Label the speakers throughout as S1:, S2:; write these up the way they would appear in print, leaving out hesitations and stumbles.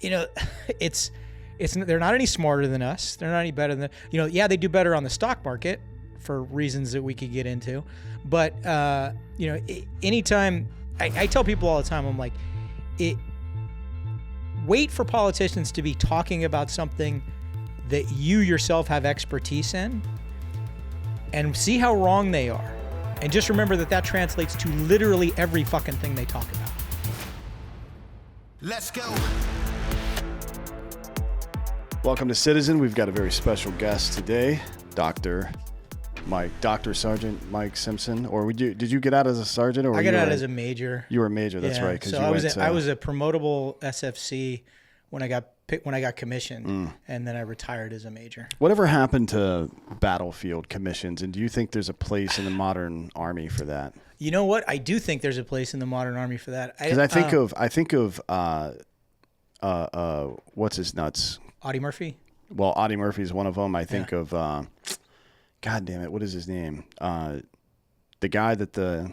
S1: it's they're not any smarter than us. They're not any better than, yeah, they do better on the stock market for reasons that we could get into. But, anytime I tell people all the time, I'm like, wait for politicians to be talking about something that you yourself have expertise in and see how wrong they are. And just remember that translates to literally every fucking thing they talk about.
S2: Let's go.
S3: Welcome to Citizen. We've got a very special guest today, Dr. Sergeant Mike Simpson. Or did you get out as a sergeant? Or
S1: I got out as a major.
S3: You were a major, that's right.
S1: So I was a promotable SFC when I got commissioned, and then I retired as a major.
S3: Whatever happened to battlefield commissions, and do you think there's a place in the modern Army for that?
S1: You know what? I do think there's a place in the modern Army for that.
S3: Because I think of what's his nuts?
S1: Audie Murphy.
S3: Well, Audie Murphy is one of them. I think of God damn it, what is his name? The guy that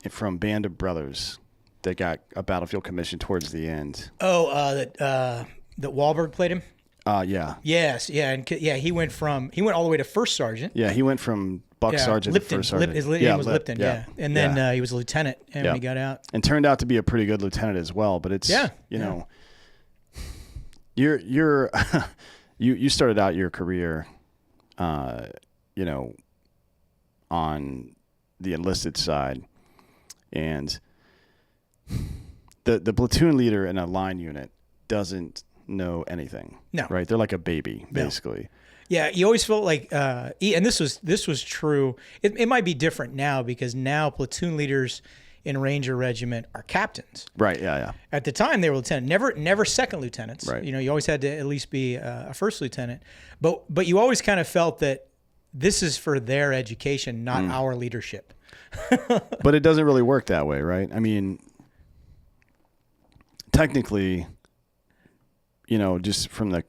S3: from Band of Brothers that got a battlefield commission towards the end.
S1: Oh, that Wahlberg played him.
S3: Yeah.
S1: Yes, yeah, and he went all the way to first sergeant.
S3: Yeah, he went from buck sergeant
S1: Lipton.
S3: to first sergeant.
S1: His name was Lipton. Yeah, and then he was a lieutenant, and when he got out,
S3: and turned out to be a pretty good lieutenant as well. But it's know, you started out your career, on the enlisted side, and the platoon leader in a line unit doesn't know anything.
S1: No.
S3: Right? They're like a baby, basically.
S1: Yeah, you always felt like, and this was true. It might be different now because now platoon leaders in Ranger Regiment are captains.
S3: Right. Yeah.
S1: At the time, they were lieutenant, never second lieutenants.
S3: Right.
S1: You always had to at least be a first lieutenant. But you always kind of felt that this is for their education, not our leadership.
S3: But it doesn't really work that way, right? I mean, technically, just from the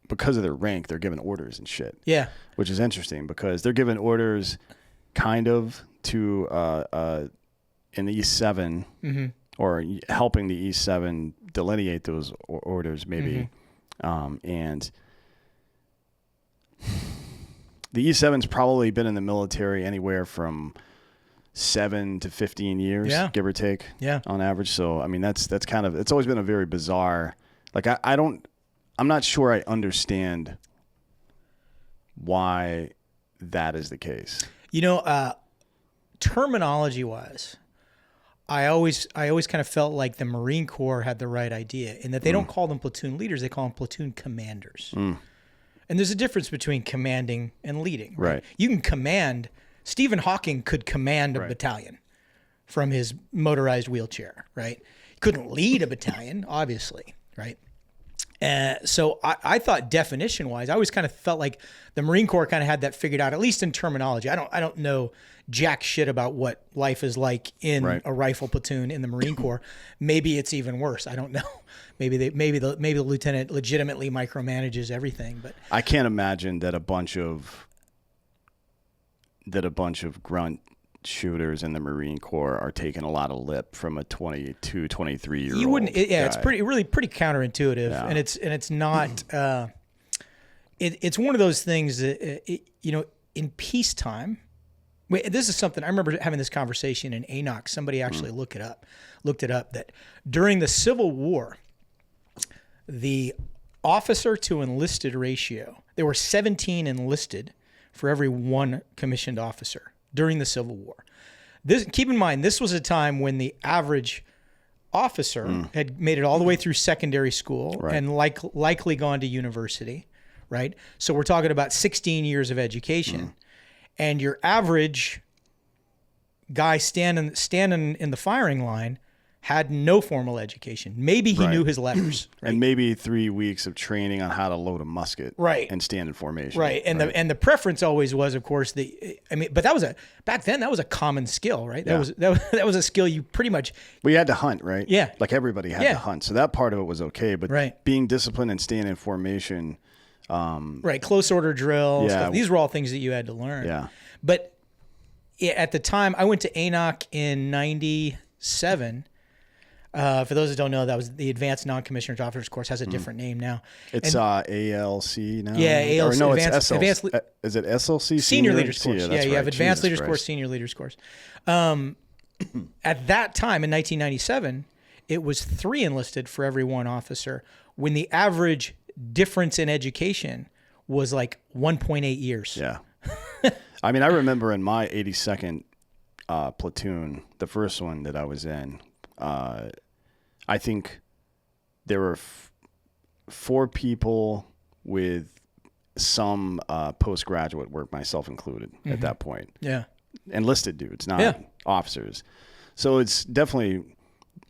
S3: because of their rank, they're given orders and shit.
S1: Yeah.
S3: Which is interesting because they're given orders kind of to in the East 7 or helping the East 7 delineate those orders maybe. And the East 7's probably been in the military anywhere from 7 to 15 years, give or take, on average. So, I mean, that's kind of, it's always been a very bizarre, like, I'm not sure I understand why that is the case.
S1: Terminology wise, I always kind of felt like the Marine Corps had the right idea in that they don't call them platoon leaders, they call them platoon commanders. And there's a difference between commanding and leading. Right? You can command. Stephen Hawking could command a battalion from his motorized wheelchair, right? He couldn't lead a battalion, obviously, right? So I thought definition-wise, I always kind of felt like the Marine Corps kind of had that figured out, at least in terminology. I don't know jack shit about what life is like in a rifle platoon in the Marine Corps. Maybe it's even worse. I don't know. Maybe the lieutenant legitimately micromanages everything. But
S3: I can't imagine that a bunch of grunt shooters in the Marine Corps are taking a lot of lip from a 22, 23-year-old.
S1: You wouldn't.
S3: guy.
S1: It's pretty counterintuitive, and it's not. It's one of those things that in peacetime. This is something I remember having this conversation in ANOC. Somebody actually looked it up. That during the Civil War, the officer to enlisted ratio, there were 17 enlisted for every one commissioned officer during the Civil War. Keep in mind, this was a time when the average officer had made it all the way through secondary school and likely gone to university, right? So we're talking about 16 years of education. And your average guy standing in the firing line had no formal education. Maybe he knew his letters. Right?
S3: And maybe 3 weeks of training on how to load a musket.
S1: Right.
S3: And stand in formation.
S1: Right. And the preference always was, of course, but back then that was a common skill, right? That was a skill you pretty much.
S3: We had to hunt, right?
S1: Yeah.
S3: Like everybody had to hunt. So that part of it was okay. But being disciplined and staying in formation.
S1: Close order drill. Stuff. These were all things that you had to learn.
S3: Yeah.
S1: But at the time, I went to ANOC in 97. For those that don't know, that was the Advanced Non-Commissioned Officers course. Has a different name now.
S3: It's ALC now.
S1: Yeah, ALC.
S3: Or no,
S1: advanced,
S3: it's SLC. Is it SLC?
S1: Senior Leaders course.
S3: Yeah,
S1: you
S3: right.
S1: have Advanced
S3: Jesus
S1: Leaders
S3: Christ.
S1: course, Senior Leaders course. At that time in 1997, it was 3 enlisted for every 1 officer, when the average difference in education was like 1.8 years.
S3: Yeah. I mean, I remember in my 82nd platoon, the first one that I was in, I think there were 4 people with some postgraduate work, myself included, at that point.
S1: Yeah.
S3: Enlisted dudes, not officers. So it's definitely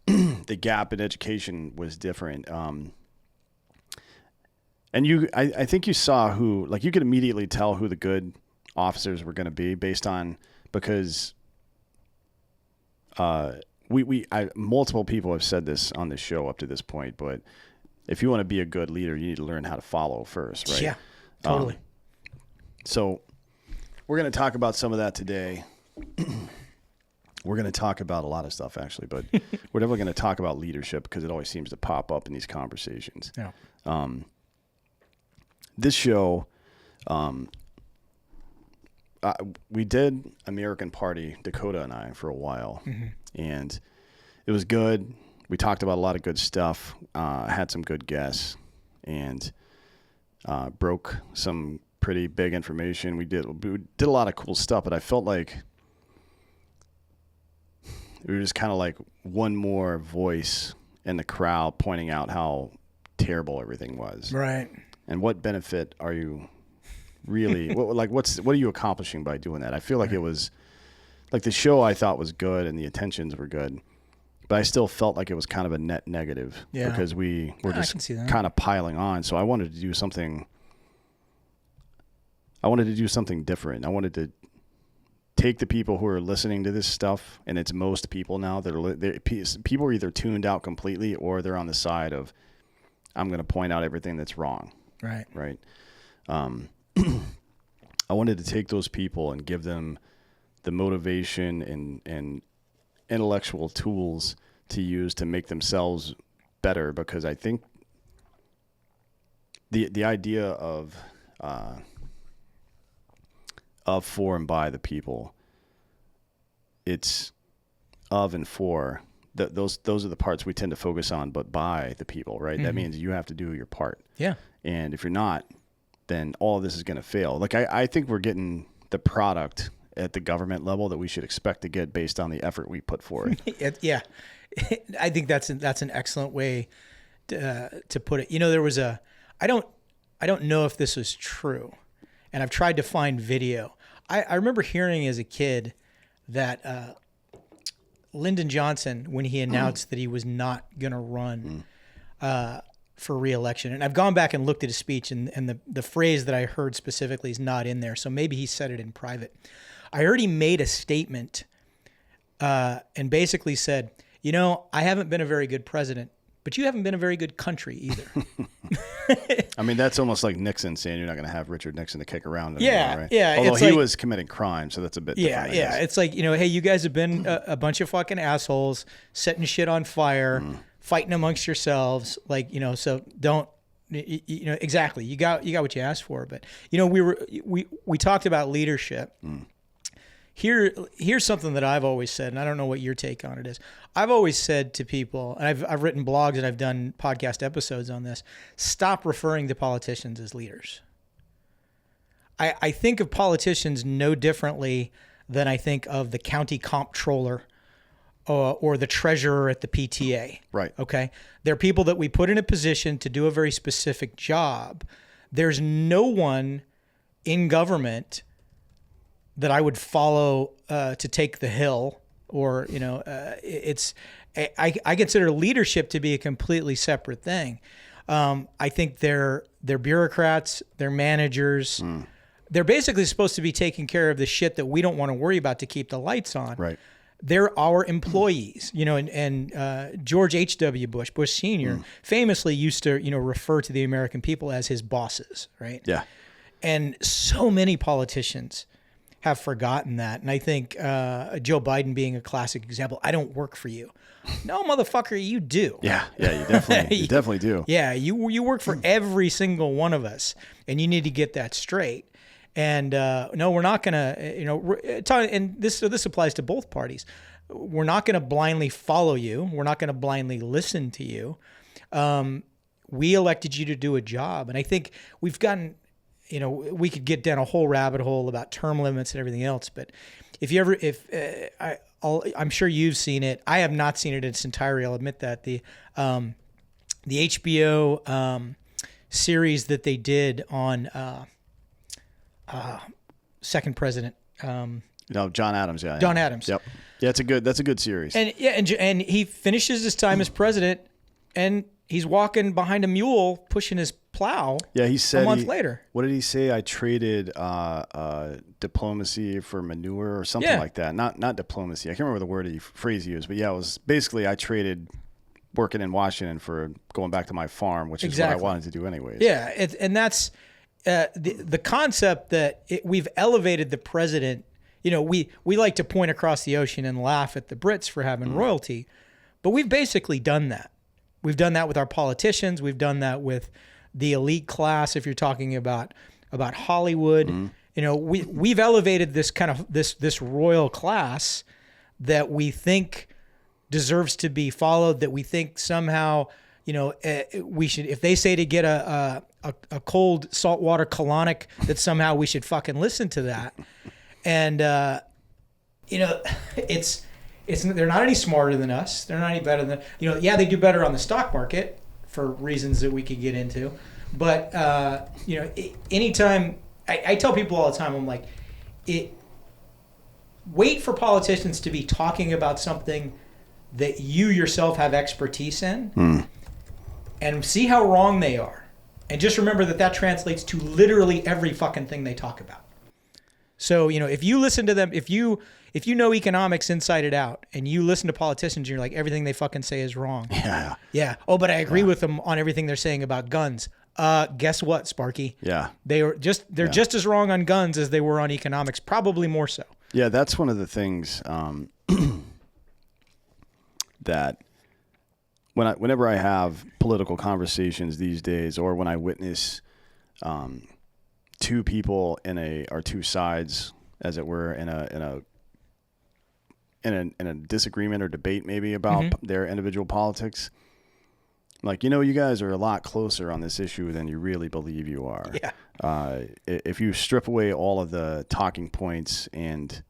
S3: the gap in education was different. And I think you saw who, like, you could immediately tell who the good officers were going to be based on, because multiple people have said this on this show up to this point, but if you want to be a good leader, you need to learn how to follow first, right?
S1: Yeah, totally.
S3: So we're going to talk about some of that today. We're going to talk about a lot of stuff, actually, but we're definitely going to talk about leadership because it always seems to pop up in these conversations.
S1: Yeah.
S3: This show, we did American Party, Dakota and I, for a while, and it was good. We talked about a lot of good stuff, had some good guests, and broke some pretty big information. We did a lot of cool stuff, but I felt like we were just kind of like one more voice in the crowd pointing out how terrible everything was.
S1: Right.
S3: And what benefit are you really, what are you accomplishing by doing that? I feel like it was, like, the show I thought was good and the intentions were good, but I still felt like it was kind of a net negative because we were just kind of piling on. So I wanted to do something different. I wanted to take the people who are listening to this stuff, and it's most people now that people are either tuned out completely or they're on the side of, I'm going to point out everything that's wrong.
S1: Right.
S3: Right. I wanted to take those people and give them the motivation and intellectual tools to use to make themselves better, because I think the idea of for and by the people, it's of and for. Those are the parts we tend to focus on, but by the people, right? Mm-hmm. That means you have to do your part. Yeah. And if you're not, then all of this is going to fail. Like, I think we're getting the product at the government level that we should expect to get based on the effort we put for it.
S1: Yeah. I think that's an excellent way to put it. You know, there was I don't know if this is true, and I've tried to find video. I remember hearing as a kid that Lyndon Johnson, when he announced that he was not going to run for re-election, and I've gone back and looked at his speech, and the phrase that I heard specifically is not in there, so maybe he said it in private. I heard he made a statement and basically said, you know, I haven't been a very good president, but you haven't been a very good country either.
S3: I mean, that's almost like Nixon saying you're not going to have Richard Nixon to kick around anymore, right?
S1: Yeah.
S3: Although he was committing crime, so that's a bit different.
S1: Yeah. It's like, you know, hey, you guys have been a bunch of fucking assholes, setting shit on fire, fighting amongst yourselves. Like, you know, so don't, you know, exactly. You got what you asked for. But, you know, we talked about leadership. Here's something that I've always said, and I don't know what your take on it is. I've always said to people, and I've written blogs and I've done podcast episodes on this, stop referring to politicians as leaders. I think of politicians no differently than I think of the county comptroller or the treasurer at the PTA.
S3: Right.
S1: Okay? They're people that we put in a position to do a very specific job. There's no one in government that I would follow to take the hill, or, you know, I consider leadership to be a completely separate thing. I think they're bureaucrats, they're managers. They're basically supposed to be taking care of the shit that we don't want to worry about to keep the lights on.
S3: Right.
S1: They're our employees, you know, and George H.W. Bush Sr. famously used to, you know, refer to the American people as his bosses, right?
S3: Yeah.
S1: And so many politicians have forgotten that. And I think Joe Biden being a classic example, I don't work for you. No, motherfucker, you do.
S3: Yeah, you definitely do.
S1: Yeah, you work for every single one of us, and you need to get that straight. And no, we're not going to, and this applies to both parties. We're not going to blindly follow you. We're not going to blindly listen to you. We elected you to do a job. And I think we've gotten, we could get down a whole rabbit hole about term limits and everything else. But I'm sure you've seen it. I have not seen it in its entirety. I'll admit that the HBO series that they did on second president.
S3: John Adams. Yeah.
S1: John Adams.
S3: Yep. Yeah, that's a good series.
S1: And he finishes his time as president, and he's walking behind a mule pushing his plow.
S3: Yeah, he said
S1: a month later.
S3: What did he say? I traded diplomacy for manure or something like that. Not diplomacy. I can't remember the phrase he used, but yeah, it was basically I traded working in Washington for going back to my farm, which is what I wanted to do anyways.
S1: Yeah, and that's the concept that we've elevated the president. We like to point across the ocean and laugh at the Brits for having royalty, but we've basically done that. We've done that with our politicians. We've done that with the elite class. If you're talking about Hollywood, we've elevated this kind of this royal class that we think deserves to be followed. That we think somehow, we should. If they say to get a cold saltwater colonic, that somehow we should fucking listen to that. And it's they're not any smarter than us. They're not any better than they do better on the stock market for reasons that we could get into. But anytime I tell people all the time, I'm like, wait for politicians to be talking about something that you yourself have expertise in, and see how wrong they are, and just remember that translates to literally every fucking thing they talk about. So, if you listen to them, if you know economics inside and out, and you listen to politicians, you're like, everything they fucking say is wrong.
S3: Yeah.
S1: Yeah. Oh, but I agree with them on everything they're saying about guns. Guess what, Sparky?
S3: Yeah.
S1: They're just as wrong on guns as they were on economics, probably more so.
S3: Yeah, that's one of the things that whenever I have political conversations these days, or when I witness two people or two sides, as it were, in a disagreement or debate maybe about their individual politics, like, you guys are a lot closer on this issue than you really believe you are.
S1: Yeah.
S3: If you strip away all of the talking points and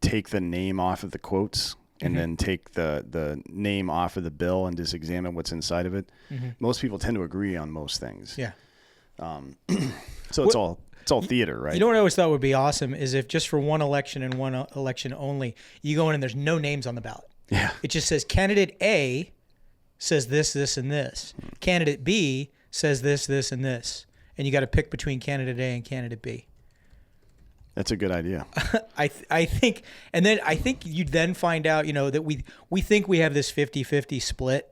S3: take the name off of the quotes, and then take the name off of the bill and just examine what's inside of it, most people tend to agree on most things.
S1: Yeah.
S3: So it's all theater, right?
S1: You know what I always thought would be awesome is if just for one election and one election only, you go in and there's no names on the ballot.
S3: Yeah.
S1: It just says candidate A says this, this, and this. Candidate B says this, this, and this. And you got to pick between candidate A and candidate B.
S3: That's a good idea.
S1: I think you'd then find out, that we think we have this 50-50 split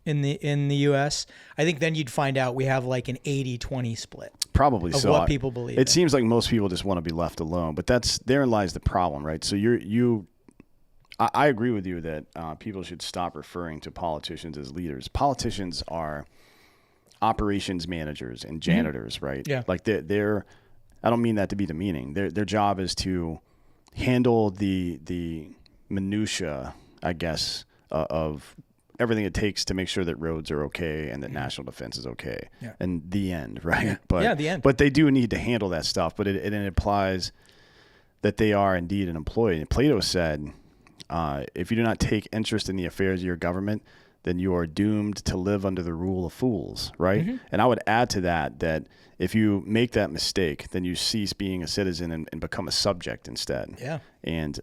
S1: in the U.S. I think then you'd find out we have like an 80-20 split.
S3: Probably
S1: of
S3: so.
S1: What people believe.
S3: It seems like most people just want to be left alone, but therein lies the problem, right? So I agree with you that people should stop referring to politicians as leaders. Politicians are operations managers and janitors, right?
S1: Yeah.
S3: Like they're I don't mean that to be demeaning. Their job is to handle the minutia, I guess, of everything it takes to make sure that roads are okay and that national defense is okay.
S1: Yeah.
S3: And the end, right?
S1: Yeah.
S3: But
S1: The end.
S3: But they do need to handle that stuff. But it implies that they are indeed an employee. And Plato said, if you do not take interest in the affairs of your government, then you are doomed to live under the rule of fools, right? And I would add to that if you make that mistake, then you cease being a citizen and become a subject instead.
S1: Yeah.
S3: And,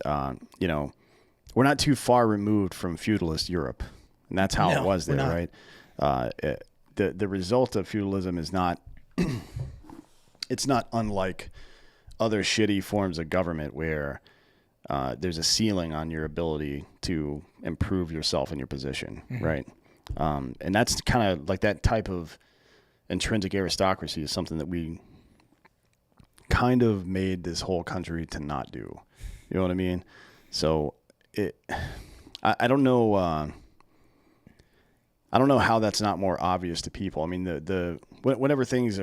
S3: we're not too far removed from feudalist Europe. And that's how it was there, right? The result of feudalism is not, it's not unlike other shitty forms of government where there's a ceiling on your ability to improve yourself and your position, right? And that's kind of like that type of intrinsic aristocracy is something that we kind of made this whole country to not do. You know what I mean? So I don't know. I don't know how that's not more obvious to people. I mean, whenever things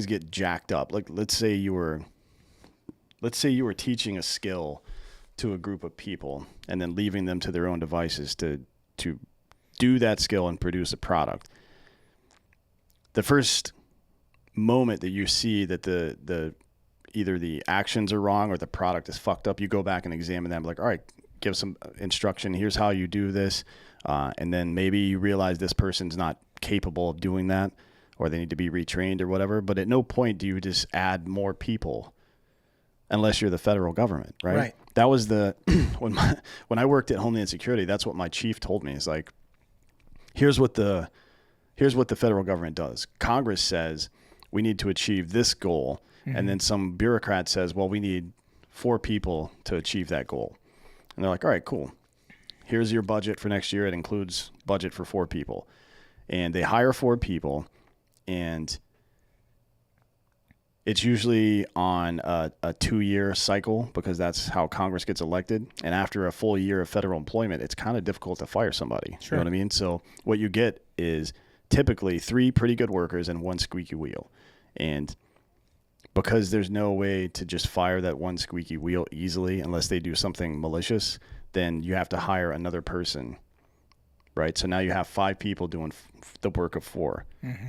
S3: get jacked up, like let's say you were teaching a skill to a group of people and then leaving them to their own devices to do that skill and produce a product. The first moment that you see that the either the actions are wrong or the product is fucked up, you go back and examine them. Like, all right, give some instruction. Here's how you do this. And then maybe you realize this person's not capable of doing that, or they need to be retrained or whatever. But at no point do you just add more people unless you're the federal government, right?
S1: Right.
S3: That was when I worked at Homeland Security, that's what my chief told me. Is like, here's what the federal government does. Congress says we need to achieve this goal, and then some bureaucrat says, well, we need 4 people to achieve that goal. And they're like, all right, cool. Here's your budget for next year. It includes budget for 4 people. And they hire 4 people, and it's usually on a 2-year cycle because that's how Congress gets elected. And after a full year of federal employment, it's kind of difficult to fire somebody. Sure. You know what I mean? So what you get is typically 3 pretty good workers and 1 squeaky wheel. And because there's no way to just fire that 1 squeaky wheel easily unless they do something malicious, then you have to hire another person, right? So now you have 5 people doing the work of 4,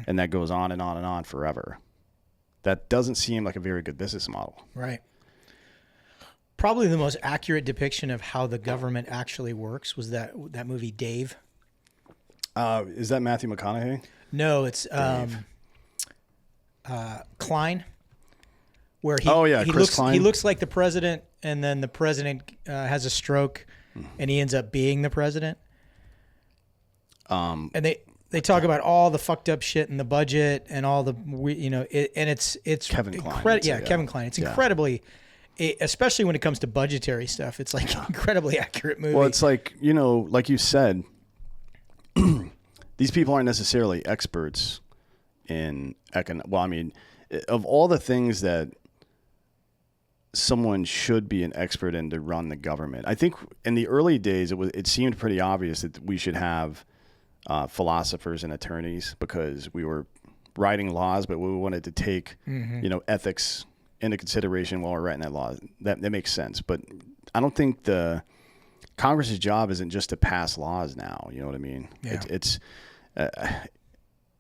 S3: and that goes on and on and on forever. That doesn't seem like a very good business model.
S1: Right. Probably the most accurate depiction of how the government actually works was that movie Dave.
S3: Is that Matthew McConaughey?
S1: No, it's Klein. Where
S3: Klein.
S1: He looks like the president, and then the president has a stroke, and he ends up being the president. And they talk about all the fucked up shit in the budget and all the and it's
S3: Kevin Klein.
S1: Kevin Klein. It's incredibly, especially when it comes to budgetary stuff. It's like incredibly accurate movie.
S3: Well, it's like like you said, these people aren't necessarily experts in Well, I mean, of all the things that someone should be an expert in to run the government, I think in the early days it seemed pretty obvious that we should have philosophers and attorneys because we were writing laws, but we wanted to take ethics into consideration while we're writing that law. That makes sense, but I don't think the Congress's job isn't just to pass laws now. You know what I mean? Yeah.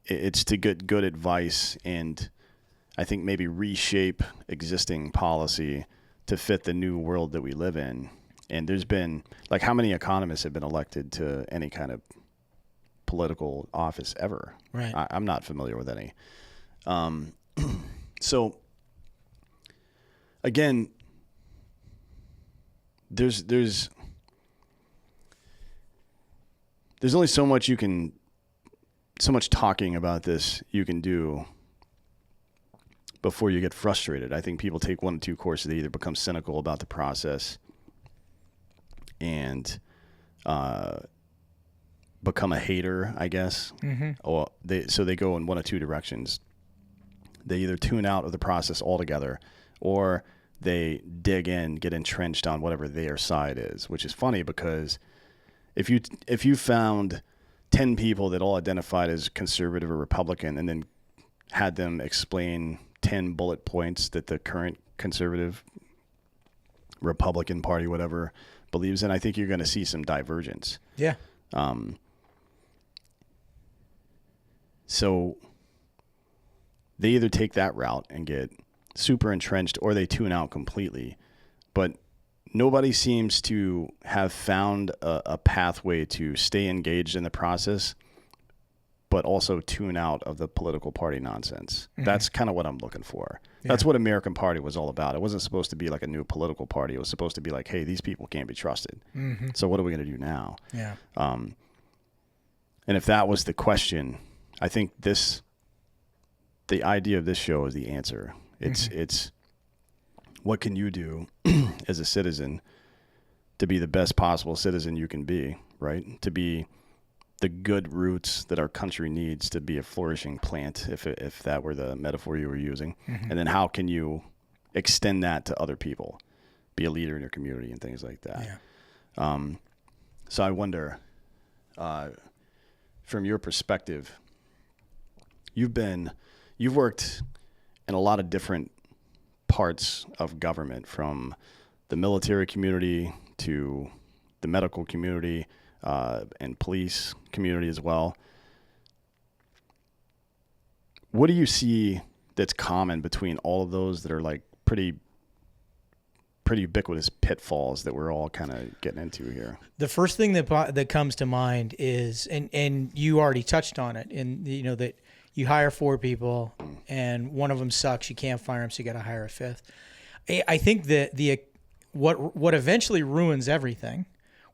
S3: It's to get good advice and I think maybe reshape existing policy to fit the new world that we live in. And there's been, like, how many economists have been elected to any kind of political office ever?
S1: Right.
S3: I'm not familiar with any. So again, there's only so much talking about this you can do before you get frustrated. I think people take 1 or 2 courses. They either become cynical about the process and become a hater, I guess, or they go in 1 or 2 directions. They either tune out of the process altogether, or they dig in, get entrenched on whatever their side is, which is funny because if you found 10 people that all identified as conservative or Republican and then had them explain 10 bullet points that the current conservative Republican Party, whatever, believes in, I think you're going to see some divergence.
S1: Yeah.
S3: So they either take that route and get super entrenched or they tune out completely. But nobody seems to have found a pathway to stay engaged in the process, but also tune out of the political party nonsense. That's kind of what I'm looking for. Yeah. That's what American Party was all about. It wasn't supposed to be like a new political party. It was supposed to be like, hey, these people can't be trusted. So what are we going to do now?
S1: Yeah.
S3: And if that was the question, I think the idea of this show is the answer. It's what can you do as a citizen to be the best possible citizen you can be, right? To be the good roots that our country needs to be a flourishing plant, if that were the metaphor you were using. And then how can you extend that to other people, be a leader in your community and things like that. So I wonder, from your perspective, you've worked in a lot of different parts of government, from the military community to the medical community, and police community as well. What do you see that's common between all of those that are like pretty ubiquitous pitfalls that we're all kind of getting into here?
S1: The first thing that comes to mind is, and you already touched on it, and that you hire 4 people and one of them sucks, you can't fire them, so you got to hire a 5th. I think that what eventually ruins everything,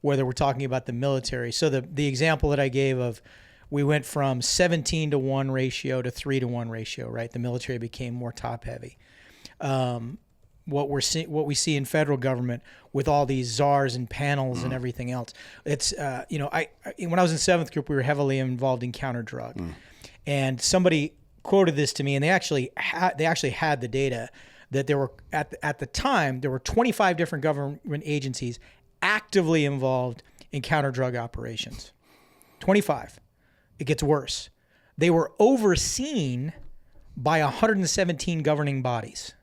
S1: whether we're talking about the military. So the example that I gave of, we went from 17-to-1 ratio to 3-to-1 ratio, right? The military became more top heavy. What we see in federal government with all these czars and panels and everything else. It's when I was in 7th group, we were heavily involved in counter drug, and somebody quoted this to me, and they actually had the data that there were at the time there were 25 different government agencies actively involved in counter drug operations. 25. It gets worse. They were overseen by 117 governing bodies.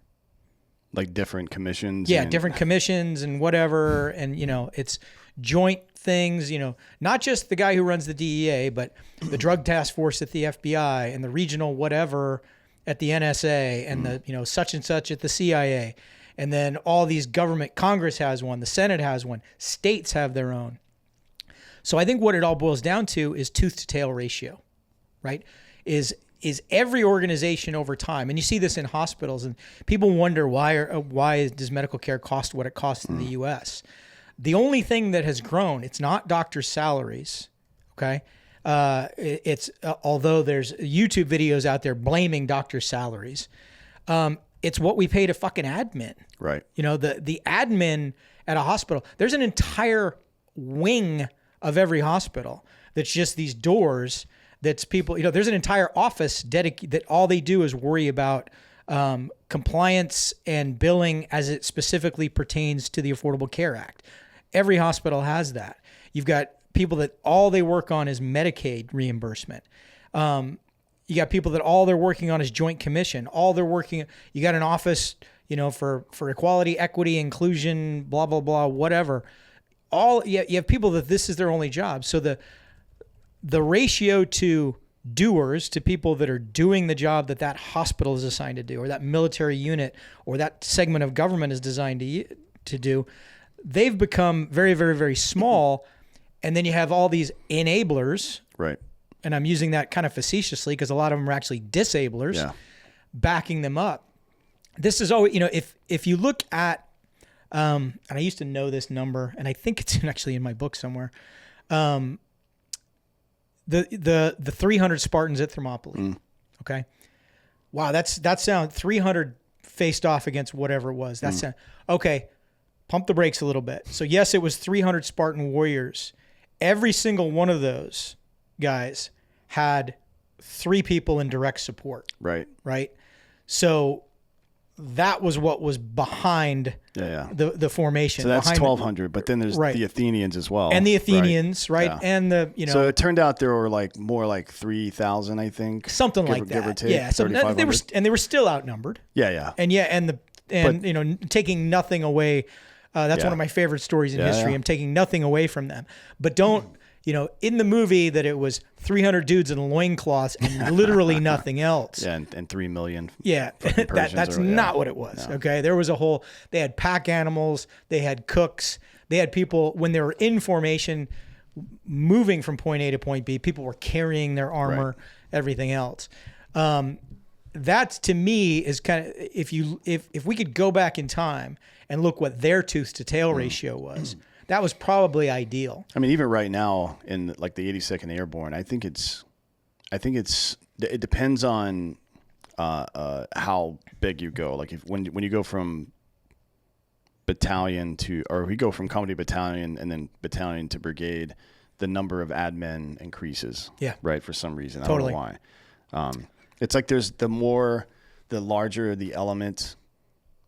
S3: Like different commissions?
S1: Yeah, different commissions and whatever. And, it's joint things, not just the guy who runs the DEA, but the drug task force at the FBI and the regional whatever at the NSA and the, such and such at the CIA. And then all these government, Congress has one, the Senate has one, states have their own. So I think what it all boils down to is tooth to tail ratio, right? Is every organization over time, and you see this in hospitals, and people wonder why does medical care cost what it costs in the U.S. The only thing that has grown, it's not doctors' salaries, okay? It's although there's YouTube videos out there blaming doctors' salaries, it's what we pay to fucking admin.
S3: Right.
S1: The admin at a hospital, there's an entire wing of every hospital that's just these doors. That's people, there's an entire office dedicated that all they do is worry about compliance and billing as it specifically pertains to the Affordable Care Act. Every hospital has that. You've got people that all they work on is Medicaid reimbursement. You got people that all they're working on is Joint Commission. You got an office, for equality, equity, inclusion, blah, blah, blah, whatever. You have people that this is their only job. So the ratio to doers, to people that are doing the job that hospital is assigned to do, or that military unit, or that segment of government is designed to do, they've become very, very, very small. And then you have all these enablers. Right. And I'm using that kind of facetiously because a lot of them are actually disablers, backing them up. This is always, if you look at, and I used to know this number, and I think it's actually in my book somewhere, the 300 Spartans at Thermopylae. Okay. Wow. That sounds 300 faced off against whatever it was. Okay. Pump the brakes a little bit. So yes, it was 300 Spartan warriors. Every single one of those guys had 3 people in direct support. Right. Right. So that was what was behind the formation.
S3: So that's 1,200, but then there's the Athenians as well.
S1: And the Athenians, right? Yeah. And
S3: So it turned out there were more like 3,000, I think.
S1: Something like that. Give or take. Yeah. So they were still outnumbered. Yeah. And taking nothing away. That's one of my favorite stories in history. Yeah. I'm taking nothing away from them, but don't. In the movie that it was 300 dudes in loincloths and literally nothing else.
S3: Yeah, and 3 million.
S1: Yeah, that's not what it was. No. Okay, there was they had pack animals, they had cooks, they had people, when they were in formation, moving from point A to point B, people were carrying their armor, everything else. That to me is kind of, if we could go back in time and look what their tooth to tail ratio was, that was probably ideal.
S3: I mean, even right now in like the 82nd Airborne, I think it depends on how big you go. Like when you go from battalion or we go from company battalion and then battalion to brigade, the number of admin increases.
S1: Yeah.
S3: Right. For some reason.
S1: Totally.
S3: I don't know why. It's like there's the larger the element,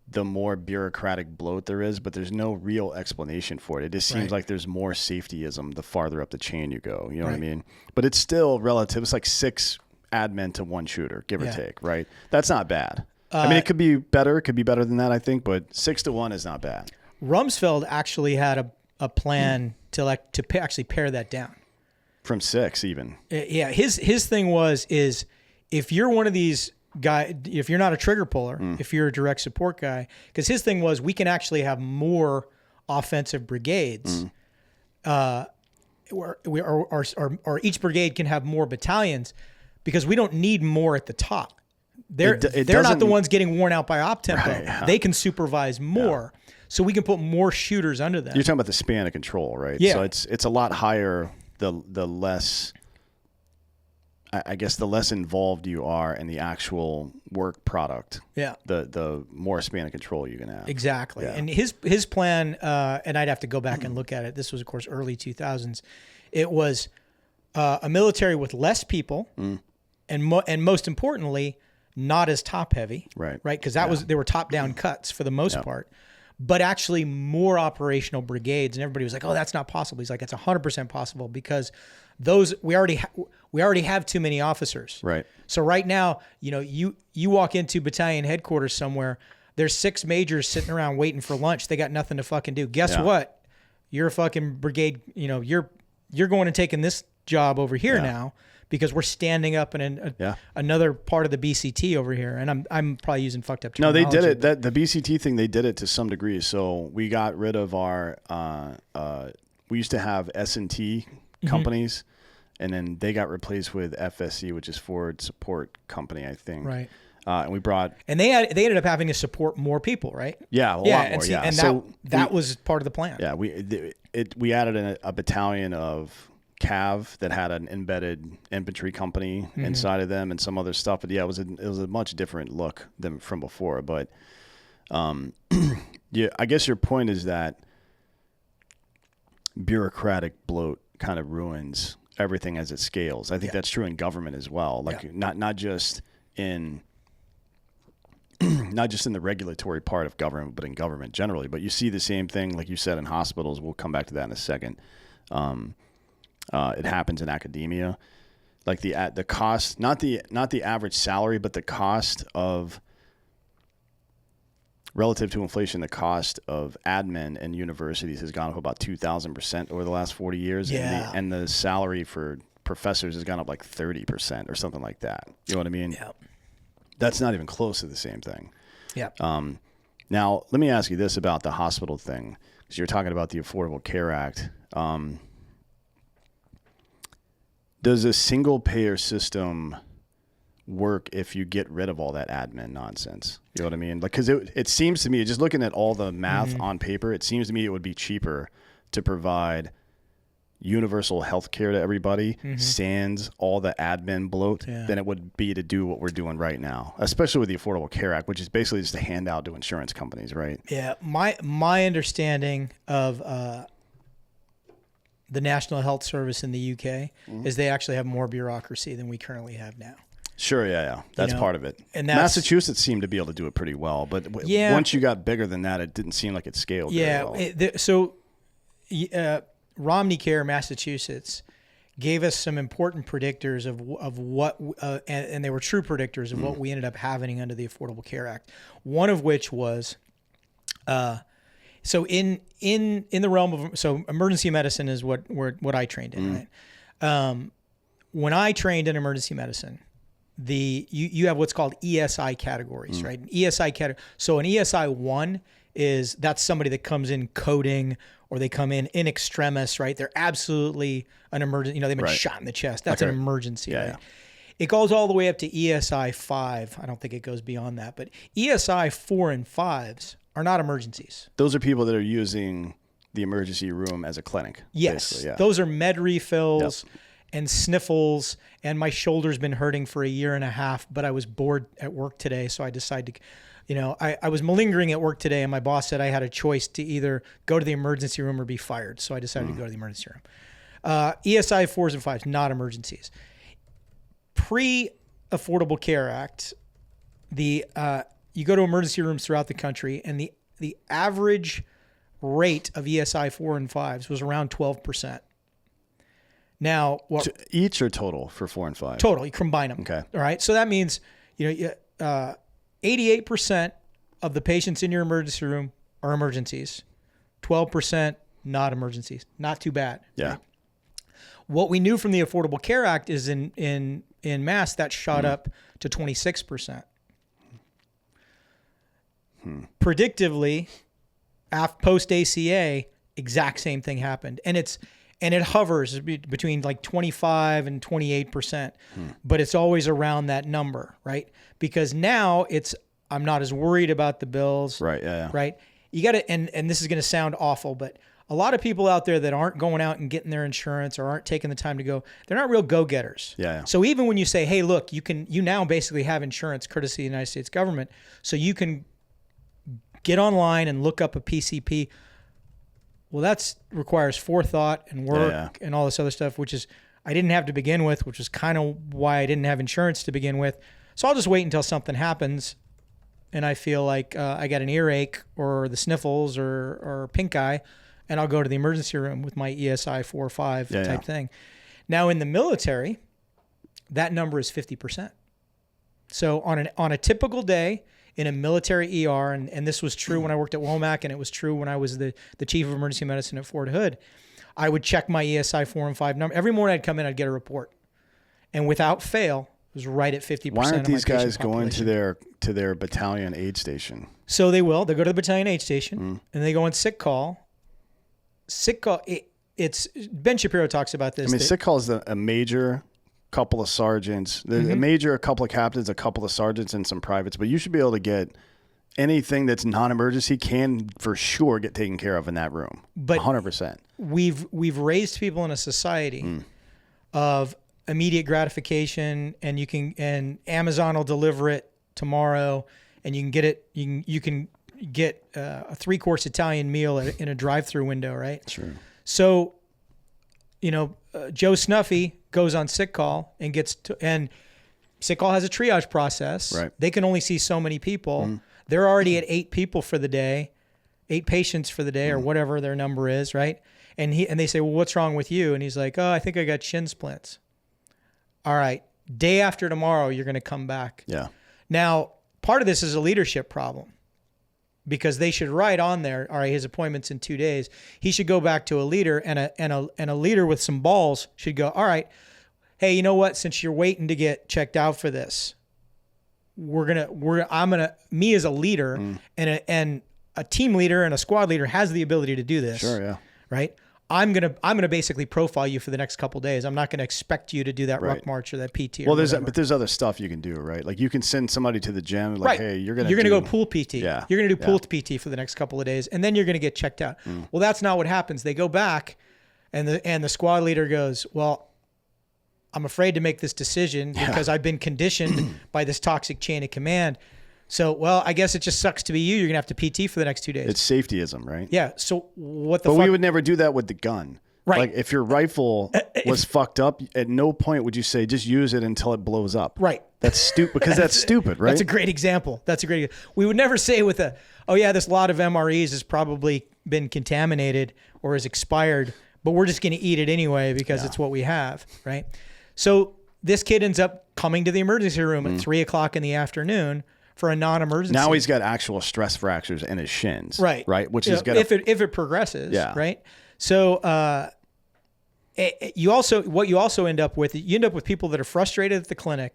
S3: the more bureaucratic bloat there is, but there's no real explanation for it. It just seems like there's more safetyism the farther up the chain you go. You know what I mean? But it's still relative. It's like 6 admin to 1 shooter, give or take, right? That's not bad. I mean, it could be better. It could be better than that, I think, but 6 to 1 is not bad.
S1: Rumsfeld actually had a plan to actually pare that down.
S3: From 6 even.
S1: Yeah. His thing is if you're one of these guy, if you're not a trigger puller, if you're a direct support guy, because his thing was we can actually have more offensive brigades, or each brigade can have more battalions because we don't need more at the top. They're not the ones getting worn out by op tempo. Right, yeah. They can supervise more, so we can put more shooters under them.
S3: You're talking about the span of control, right?
S1: Yeah.
S3: So it's a lot higher. The less. I guess the less involved you are in the actual work product, the more span of control you can have.
S1: Exactly. Yeah. And his plan, and I'd have to go back and look at it. This was, of course, early 2000s. It was a military with less people, and most importantly, not as top heavy. Right. Because they were top down cuts for the most part, but actually more operational brigades. And everybody was like, "Oh, that's not possible." He's like, "It's 100% possible because." We already have too many officers. Right. So right now, you walk into battalion headquarters somewhere, there's 6 majors sitting around waiting for lunch. They got nothing to fucking do. Guess what? You're a fucking brigade. You're going and taking this job over here now because we're standing up in another part of the BCT over here. And I'm probably using fucked up terminology.
S3: No, they did it. The BCT thing, they did it to some degree. So we got rid of our. We used to have S&T companies, and then they got replaced with FSC, which is Forward Support Company, I think. Right. And we brought,
S1: and they ended up having to support more people, right?
S3: Yeah, a lot more.
S1: And so that was part of the plan.
S3: Yeah, we added a battalion of Cav that had an embedded infantry company inside of them and some other stuff. But yeah, it was a much different look than from before. But yeah, I guess your point is that bureaucratic bloat kind of ruins everything as it scales. I think that's true in government as well. Like not just in the regulatory part of government, but in government generally. But you see the same thing, like you said, in hospitals. We'll come back to that in a second. It happens in academia. Like the cost, not the average salary, but the cost of, relative to inflation, the cost of admin in universities has gone up about 2,000% over the last 40 years.
S1: Yeah.
S3: And the salary for professors has gone up like 30% or something like that. You know what I mean?
S1: Yeah.
S3: That's not even close to the same thing.
S1: Yeah.
S3: Now, let me ask you this about the hospital thing, because you're talking about the Affordable Care Act. Does a single payer system work if you get rid of all that admin nonsense? You know what I mean? Like, because it seems to me, just looking at all the math on paper, it seems to me it would be cheaper to provide universal health care to everybody, sans all the admin bloat, than it would be to do what we're doing right now, especially with the Affordable Care Act, which is basically just a handout to insurance companies, right?
S1: Yeah. My understanding of the National Health Service in the UK is they actually have more bureaucracy than we currently have now.
S3: Sure, yeah. That's part of it. And Massachusetts seemed to be able to do it pretty well, but once you got bigger than that, it didn't seem like it scaled very
S1: well. Romney Care, Massachusetts, gave us some important predictors of what, and they were true predictors of what we ended up having under the Affordable Care Act. One of which was, so in the realm of, so emergency medicine is what I trained in, right? When I trained in emergency medicine, you have what's called ESI categories, right? ESI category. So an ESI 1 that's somebody that comes in coding, or they come in extremis, right? They're absolutely an emergency. They've been shot in the chest. That's an emergency, right? Yeah. It goes all the way up to ESI 5. I don't think it goes beyond that, but ESI 4 and 5s are not emergencies.
S3: Those are people that are using the emergency room as a clinic.
S1: Yes, those are med refills. Yep. And sniffles, and my shoulder's been hurting for a year and a half, but I was bored at work today, so I decided to, I was malingering at work today, and my boss said I had a choice to either go to the emergency room or be fired, so I decided to go to the emergency room. ESI 4s and 5s, not emergencies. Pre-Affordable Care Act, you go to emergency rooms throughout the country, and the average rate of ESI 4 and 5s was around 12%. Now,
S3: each or total for 4 and 5?
S1: Total. You combine them.
S3: Okay.
S1: All right. So that means 88% of the patients in your emergency room are emergencies. 12% not emergencies. Not too bad.
S3: Yeah.
S1: Right? What we knew from the Affordable Care Act is in Mass that shot up to 26%. Predictively, post ACA, exact same thing happened, and it hovers between like 25 and 28%, but it's always around that number, right? Because now I'm not as worried about the bills,
S3: right? Yeah.
S1: Right. You got to, and this is going to sound awful, but a lot of people out there that aren't going out and getting their insurance or aren't taking the time to go, they're not real go-getters.
S3: Yeah.
S1: So even when you say, hey, look, you now basically have insurance courtesy of the United States government, so you can get online and look up a PCP. Well, that requires forethought and work and all this other stuff, which is I didn't have to begin with, which is kind of why I didn't have insurance to begin with. So I'll just wait until something happens and I feel like I got an earache or the sniffles or pink eye, and I'll go to the emergency room with my ESI 4 or 5 type thing. Now in the military, that number is 50%. So on a typical day, in a military ER, and this was true when I worked at Womack, and it was true when I was the chief of emergency medicine at Fort Hood, I would check my ESI 4 and 5 number. Every morning I'd come in, I'd get a report. And without fail, it was right at 50%.
S3: Why aren't these guys going to their battalion aid station?
S1: So they will. They go to the battalion aid station, and they go on sick call. Sick call, it's Ben Shapiro talks about this.
S3: I mean, sick call is a major, couple of sergeants, a major, a couple of captains, a couple of sergeants, and some privates. But you should be able to get anything that's non-emergency can for sure get taken care of in that room. But 100%.
S1: We've raised people in a society of immediate gratification, and Amazon will deliver it tomorrow, and you can get it. You can get a 3-course Italian meal in a drive-through window, right?
S3: Sure.
S1: So, Joe Snuffy goes on sick call and and sick call has a triage process.
S3: Right.
S1: They can only see so many people. They're already at 8 people for the day, 8 patients for the day, or whatever their number is, right? And they say, well, what's wrong with you? And he's like, oh, I think I got shin splints. All right. Day after tomorrow, you're going to come back.
S3: Yeah.
S1: Now, part of this is a leadership problem, because they should write on there, all right, his appointment's in 2 days. He should go back to a leader, and a leader with some balls should go, all right, hey, you know what? Since you're waiting to get checked out for this, me as a leader and a team leader and a squad leader has the ability to do this.
S3: Sure, yeah.
S1: Right? I'm gonna basically profile you for the next couple of days. I'm not gonna expect you to do that ruck march or that PT.
S3: Well, there's other stuff you can do, right? Like you can send somebody to the gym, like, hey, you're gonna
S1: go pool PT.
S3: Yeah.
S1: You're gonna do pool PT for the next couple of days, and then you're gonna get checked out. Well, that's not what happens. They go back, and the squad leader goes, well, I'm afraid to make this decision because I've been conditioned by this toxic chain of command. So, well, I guess it just sucks to be you. You're going to have to PT for the next 2 days.
S3: It's safetyism, right?
S1: Yeah. So what the fuck?
S3: But we would never do that with the gun.
S1: Right.
S3: Like if your rifle was fucked up, at no point would you say, just use it until it blows up.
S1: Right.
S3: That's stupid, because that's stupid, right?
S1: That's a great example. We would never say this lot of MREs has probably been contaminated or is expired, but we're just going to eat it anyway because it's what we have, right? So this kid ends up coming to the emergency room at 3:00 in the afternoon for a non-emergency.
S3: Now he's got actual stress fractures in his shins.
S1: Right.
S3: Right. Which is
S1: if it progresses.
S3: Yeah.
S1: Right. So you also end up with people that are frustrated at the clinic,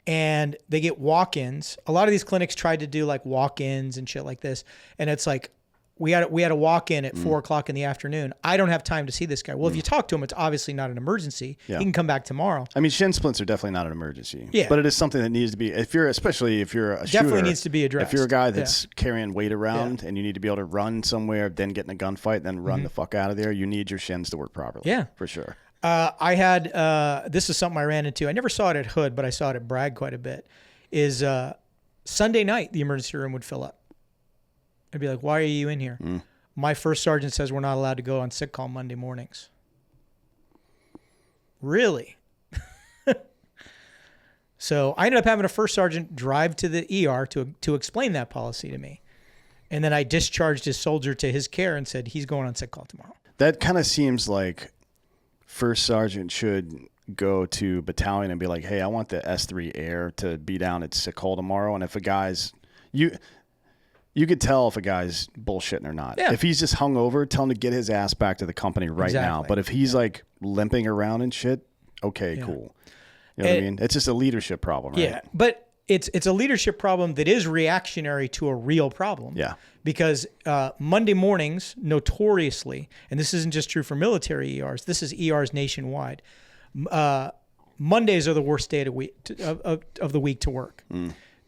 S1: and they get walk-ins. A lot of these clinics tried to do like walk-ins and shit like this, and it's like, we had a walk-in at 4:00 in the afternoon. I don't have time to see this guy. Well, if you talk to him, it's obviously not an emergency.
S3: Yeah.
S1: He can come back tomorrow.
S3: I mean, shin splints are definitely not an emergency.
S1: Yeah.
S3: But it is something that needs to be, especially if you're a shooter.
S1: Definitely needs to be addressed.
S3: If you're a guy that's carrying weight around and you need to be able to run somewhere, then get in a gunfight, then run the fuck out of there, you need your shins to work properly.
S1: Yeah.
S3: For sure.
S1: I had, this is something I ran into. I never saw it at Hood, but I saw it at Bragg quite a bit, is Sunday night, the emergency room would fill up. I'd be like, why are you in here? My first sergeant says we're not allowed to go on sick call Monday mornings. Really? So I ended up having a first sergeant drive to the ER to explain that policy to me. And then I discharged his soldier to his care and said, he's going on sick call tomorrow.
S3: That kind of seems like first sergeant should go to battalion and be like, hey, I want the S3 Air to be down at sick call tomorrow. And if a guy's, you could tell if a guy's bullshitting or not.
S1: Yeah.
S3: If he's just hungover, tell him to get his ass back to the company right now. But if he's like limping around and shit, okay, cool. You know what I mean? It's just a leadership problem, right?
S1: Yeah, but it's a leadership problem that is reactionary to a real problem.
S3: Yeah.
S1: Because Monday mornings, notoriously, and this isn't just true for military ERs, this is ERs nationwide, Mondays are the worst day of the week to work.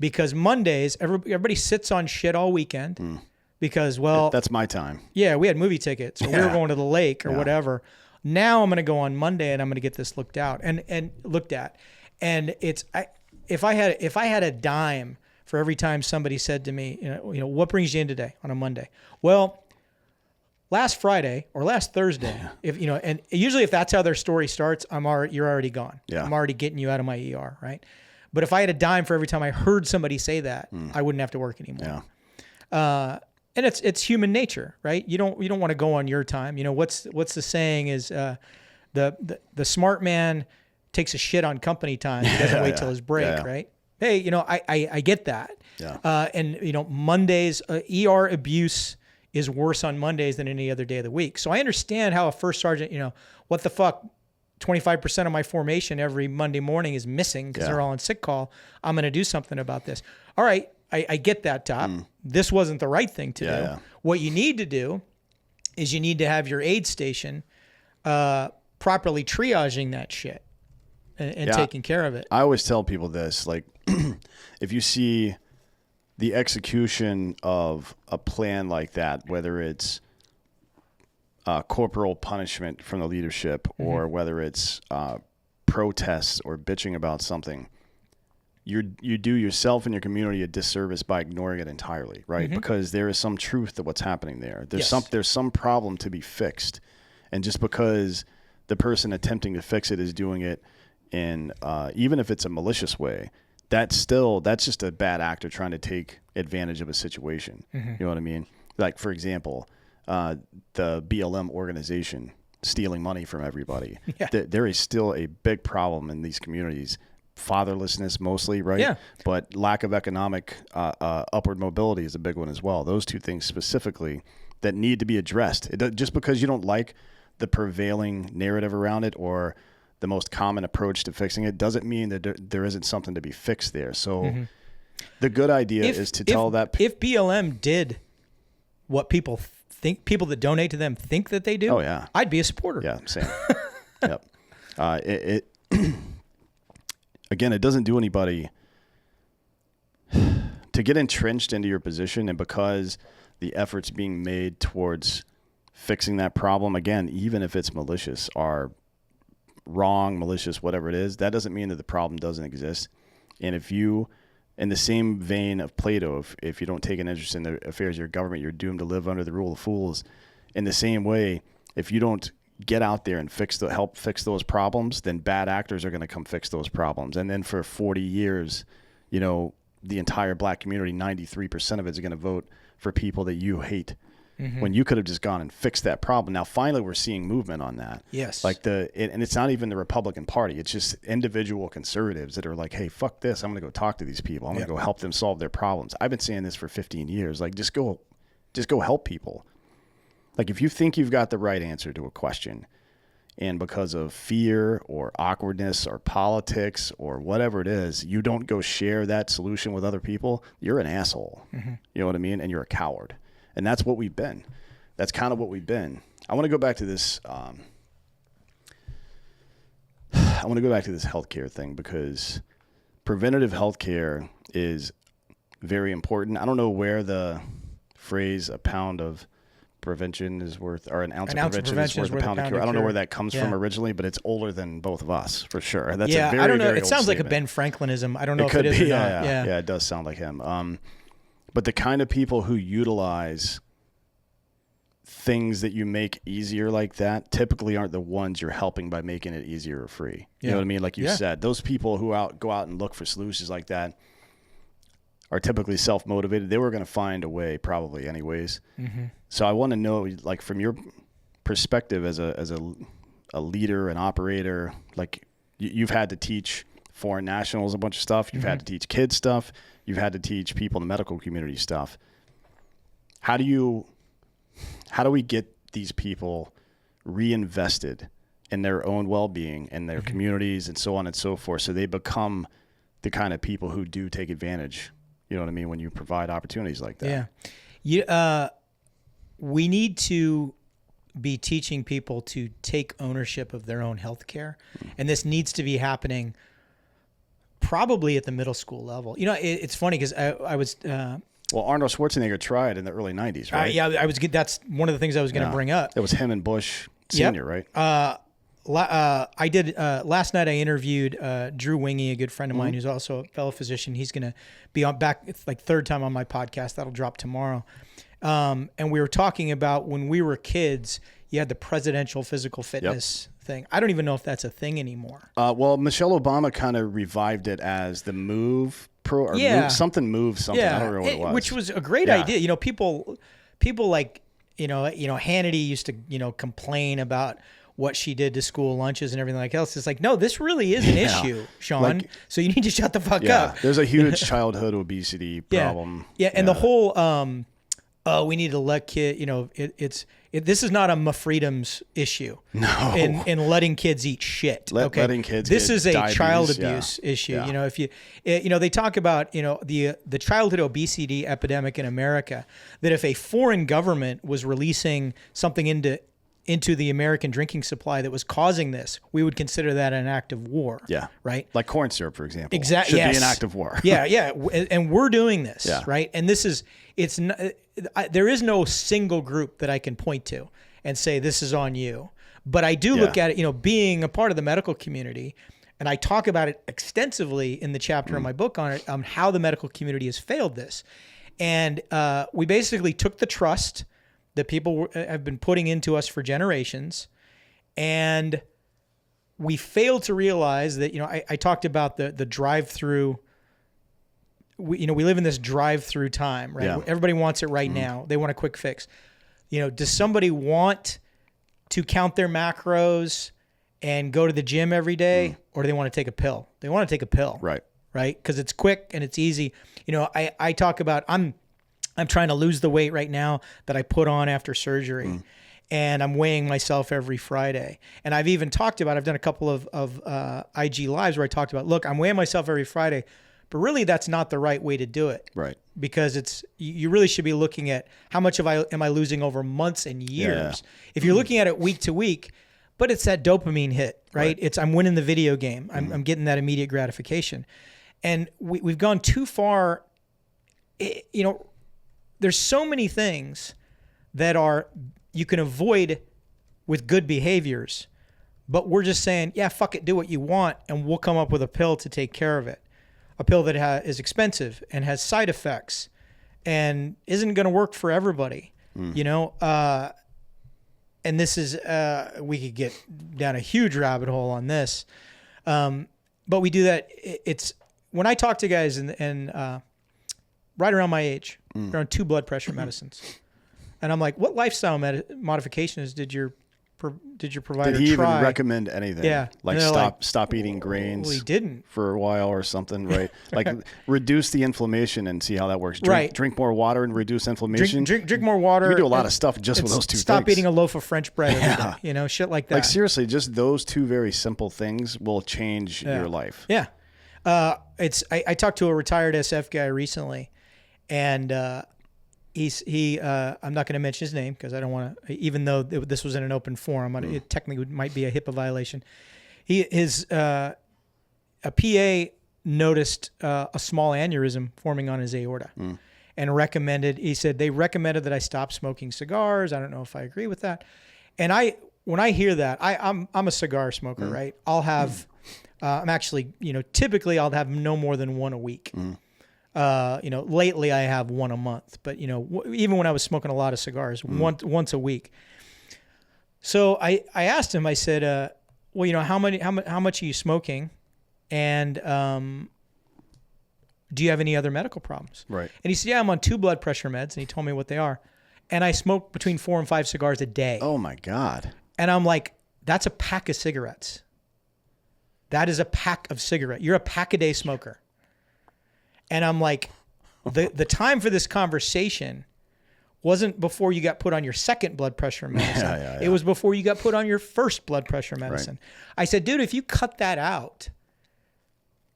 S1: Because Mondays, everybody sits on shit all weekend because, well...
S3: That's my time.
S1: Yeah, we had movie tickets, or we were going to the lake or whatever. Now I'm going to go on Monday and I'm going to get this looked out and looked at. And if I had a dime for every time somebody said to me, you know, what brings you in today on a Monday? Well, last Friday or last Thursday, and usually if that's how their story starts, you're already gone.
S3: Yeah.
S1: I'm already getting you out of my ER, right? But if I had a dime for every time I heard somebody say that, I wouldn't have to work anymore.
S3: Yeah.
S1: And it's human nature, right? You don't want to go on your time. You know, what's the saying is the smart man takes a shit on company time. He doesn't wait till his break, right? Hey, you know, I get that.
S3: Yeah.
S1: And you know, Mondays, ER abuse is worse on Mondays than any other day of the week. So I understand how a first sergeant, you know, what the fuck, 25% of my formation every Monday morning is missing because they're all on sick call. I'm going to do something about this. All right. I get that, Top. This wasn't the right thing to do.
S3: Yeah.
S1: What you need to do is you need to have your aid station properly triaging that shit and taking care of it.
S3: I always tell people this, like, if you see the execution of a plan like that, whether it's corporal punishment from the leadership or whether it's protests or bitching about something, you do yourself and your community a disservice by ignoring it entirely, right? Because there is some truth to what's happening there. There's some problem to be fixed, and just because the person attempting to fix it is doing it in even if it's a malicious way, that's just a bad actor trying to take advantage of a situation. You know what I mean? Like, for example, the BLM organization stealing money from everybody. There is still a big problem in these communities. Fatherlessness mostly, right?
S1: Yeah.
S3: But lack of economic upward mobility is a big one as well. Those two things specifically that need to be addressed. Just because you don't like the prevailing narrative around it or the most common approach to fixing it doesn't mean that there isn't something to be fixed there. So the good idea is to tell that...
S1: If BLM did what people that donate to them think that they do,
S3: oh, yeah,
S1: I'd be a supporter.
S3: Yeah, same. Yep. Again, it doesn't do anybody to get entrenched into your position, and because the efforts being made towards fixing that problem, again, even if it's malicious, are wrong, malicious, whatever it is, that doesn't mean that the problem doesn't exist. And if you, in the same vein of Plato, if you don't take an interest in the affairs of your government, you're doomed to live under the rule of fools. In the same way, if you don't get out there and help fix those problems, then bad actors are going to come fix those problems. And then for 40 years, you know, the entire black community, 93% of it is going to vote for people that you hate. When you could have just gone and fixed that problem. Now, finally, we're seeing movement on that.
S1: Yes.
S3: Like and it's not even the Republican Party. It's just individual conservatives that are like, hey, fuck this. I'm going to go talk to these people. I'm going to go help them solve their problems. I've been saying this for 15 years. Like, just go help people. Like, if you think you've got the right answer to a question, and because of fear or awkwardness or politics or whatever it is, you don't go share that solution with other people, you're an asshole. You know what I mean? And you're a coward. And that's what we've been. That's kind of what we've been. I want to go back to this. Healthcare thing, because preventative healthcare is very important. I don't know where the phrase "a pound of prevention is worth," or an ounce of prevention is worth a pound of cure. I don't know where that comes from originally, but it's older than both of us for sure. That's a very,
S1: I don't know.
S3: Very
S1: it sounds
S3: old
S1: like
S3: statement.
S1: a Ben Franklinism. I don't know if it is or not.
S3: Yeah, it does sound like him. But the kind of people who utilize things that you make easier like that typically aren't the ones you're helping by making it easier or free. You know what I mean? Like you said, those people who go out and look for solutions like that are typically self-motivated. They were going to find a way probably anyways. Mm-hmm. So I want to know, like, from your perspective as a leader, an operator, like you've had to teach foreign nationals a bunch of stuff. You've had to teach kids stuff. You've had to teach people in the medical community stuff. How do we get these people reinvested in their own well-being and their communities and so on and so forth, so they become the kind of people who do take advantage, you know what I mean, when you provide opportunities like that?
S1: Yeah. We need to be teaching people to take ownership of their own health care. And this needs to be happening probably at the middle school level. You know, it's funny because I was...
S3: well, Arnold Schwarzenegger tried in the early 90s, right?
S1: That's one of the things I was going to bring up.
S3: It was him and Bush Sr., right?
S1: I did last night. I interviewed Drew Wingy, a good friend of mine, who's also a fellow physician. He's going to be back. It's like third time on my podcast. That'll drop tomorrow. And we were talking about when we were kids, you had the presidential physical fitness thing. I don't even know if that's a thing anymore.
S3: Well, Michelle Obama kind of revived it as the Move Pro or something. I don't remember what it was.
S1: Which was a great idea. You know, people like, you know, Hannity used to, complain about what she did to school lunches and everything like else. It's like, no, this really is an issue, Sean. Like, so you need to shut the fuck up.
S3: There's a huge childhood obesity problem.
S1: And the whole, we need to let kids, this is not a MaFreedom's issue.
S3: No.
S1: In letting kids eat shit.
S3: Letting kids
S1: This is a
S3: diabetes,
S1: child abuse issue.
S3: Yeah.
S1: You know, if they talk about, the childhood obesity epidemic in America, that if a foreign government was releasing something into the American drinking supply that was causing this, we would consider that an act of war.
S3: Yeah.
S1: Right?
S3: Like corn syrup, for example.
S1: Exactly.
S3: Should be an act of war.
S1: Yeah. And we're doing this, right? And there is no single group that I can point to and say, this is on you. But I do look at it, being a part of the medical community, and I talk about it extensively in the chapter in my book on it, how the medical community has failed this. And we basically took the trust that people have been putting into us for generations, and we failed to realize that, I talked about the drive-through. We live in this drive-through time, right?
S3: Yeah.
S1: Everybody wants it right now. They want a quick fix. Does somebody want to count their macros and go to the gym every day, or do they want to take a pill? They want to take a pill,
S3: right?
S1: Because it's quick and it's easy. I talk about I'm trying to lose the weight right now that I put on after surgery, and I'm weighing myself every Friday. And I've even talked about, I've done a couple of IG lives where I talked about, look, I'm weighing myself every Friday, but really that's not the right way to do it.
S3: Right.
S1: Because you really should be looking at how much am I losing over months and years. Yeah. If you're looking at it week to week, but it's that dopamine hit, right? It's I'm winning the video game. I'm getting that immediate gratification. And we've gone too far. There's so many things that you can avoid with good behaviors, but we're just saying, yeah, fuck it, do what you want, and we'll come up with a pill to take care of it. A pill that is expensive and has side effects and isn't going to work for everybody, And this is, we could get down a huge rabbit hole on this. But we do that. It's when I talk to guys and right around my age, they're on 2 blood pressure medicines. And I'm like, what lifestyle modifications did your provider
S3: Did he
S1: try?
S3: even recommend anything?
S1: Yeah.
S3: Like stop eating grains.
S1: Well, he didn't.
S3: For a while or something, right? Like reduce the inflation and see how that works.
S1: Right.
S3: Drink more water and reduce inflammation.
S1: Drink more water.
S3: You can do a lot of stuff just with those 2
S1: stop
S3: things.
S1: eating a loaf of French bread every day, shit like that.
S3: Like seriously, just those 2 very simple things will change your life.
S1: Yeah. I talked to a retired SF guy recently, and he I'm not going to mention his name because I don't want to, even though this was in an open forum, it technically might be a HIPAA violation. A PA noticed a small aneurysm forming on his aorta and he said they recommended that I stop smoking cigars. I don't know if I agree with that. And when I hear that, I'm a cigar smoker, right? I'll have, I'm actually, typically I'll have no more than 1 a week. Lately I have one a month, but even when I was smoking a lot of cigars, once a week. So I asked him, I said, how much are you smoking? And, do you have any other medical problems?
S3: Right.
S1: And he said, yeah, I'm on 2 blood pressure meds. And he told me what they are. And I smoke between 4 and 5 cigars a day.
S3: Oh my God.
S1: And I'm like, that's a pack of cigarettes. That is a pack of cigarettes. You're a pack a day smoker. And I'm like, the time for this conversation wasn't before you got put on your second blood pressure medicine.
S3: Yeah.
S1: It was before you got put on your first blood pressure medicine. Right. I said, dude, if you cut that out,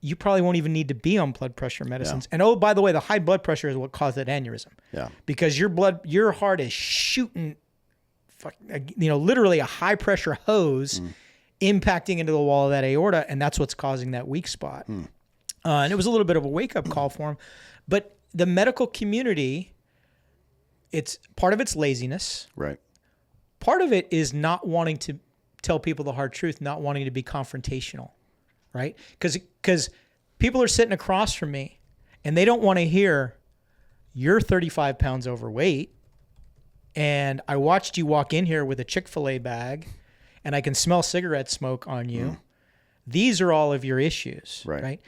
S1: you probably won't even need to be on blood pressure medicines. Yeah. And oh, by the way, the high blood pressure is what caused that aneurysm.
S3: Yeah.
S1: Because your heart is shooting, literally a high pressure hose impacting into the wall of that aorta, and that's what's causing that weak spot. And it was a little bit of a wake up call for him. But the medical community, it's part of it's laziness.
S3: Right.
S1: Part of it is not wanting to tell people the hard truth, not wanting to be confrontational. Right? Because people are sitting across from me and they don't want to hear you're 35 pounds overweight and I watched you walk in here with a Chick-fil-A bag and I can smell cigarette smoke on you. These are all of your issues. Right?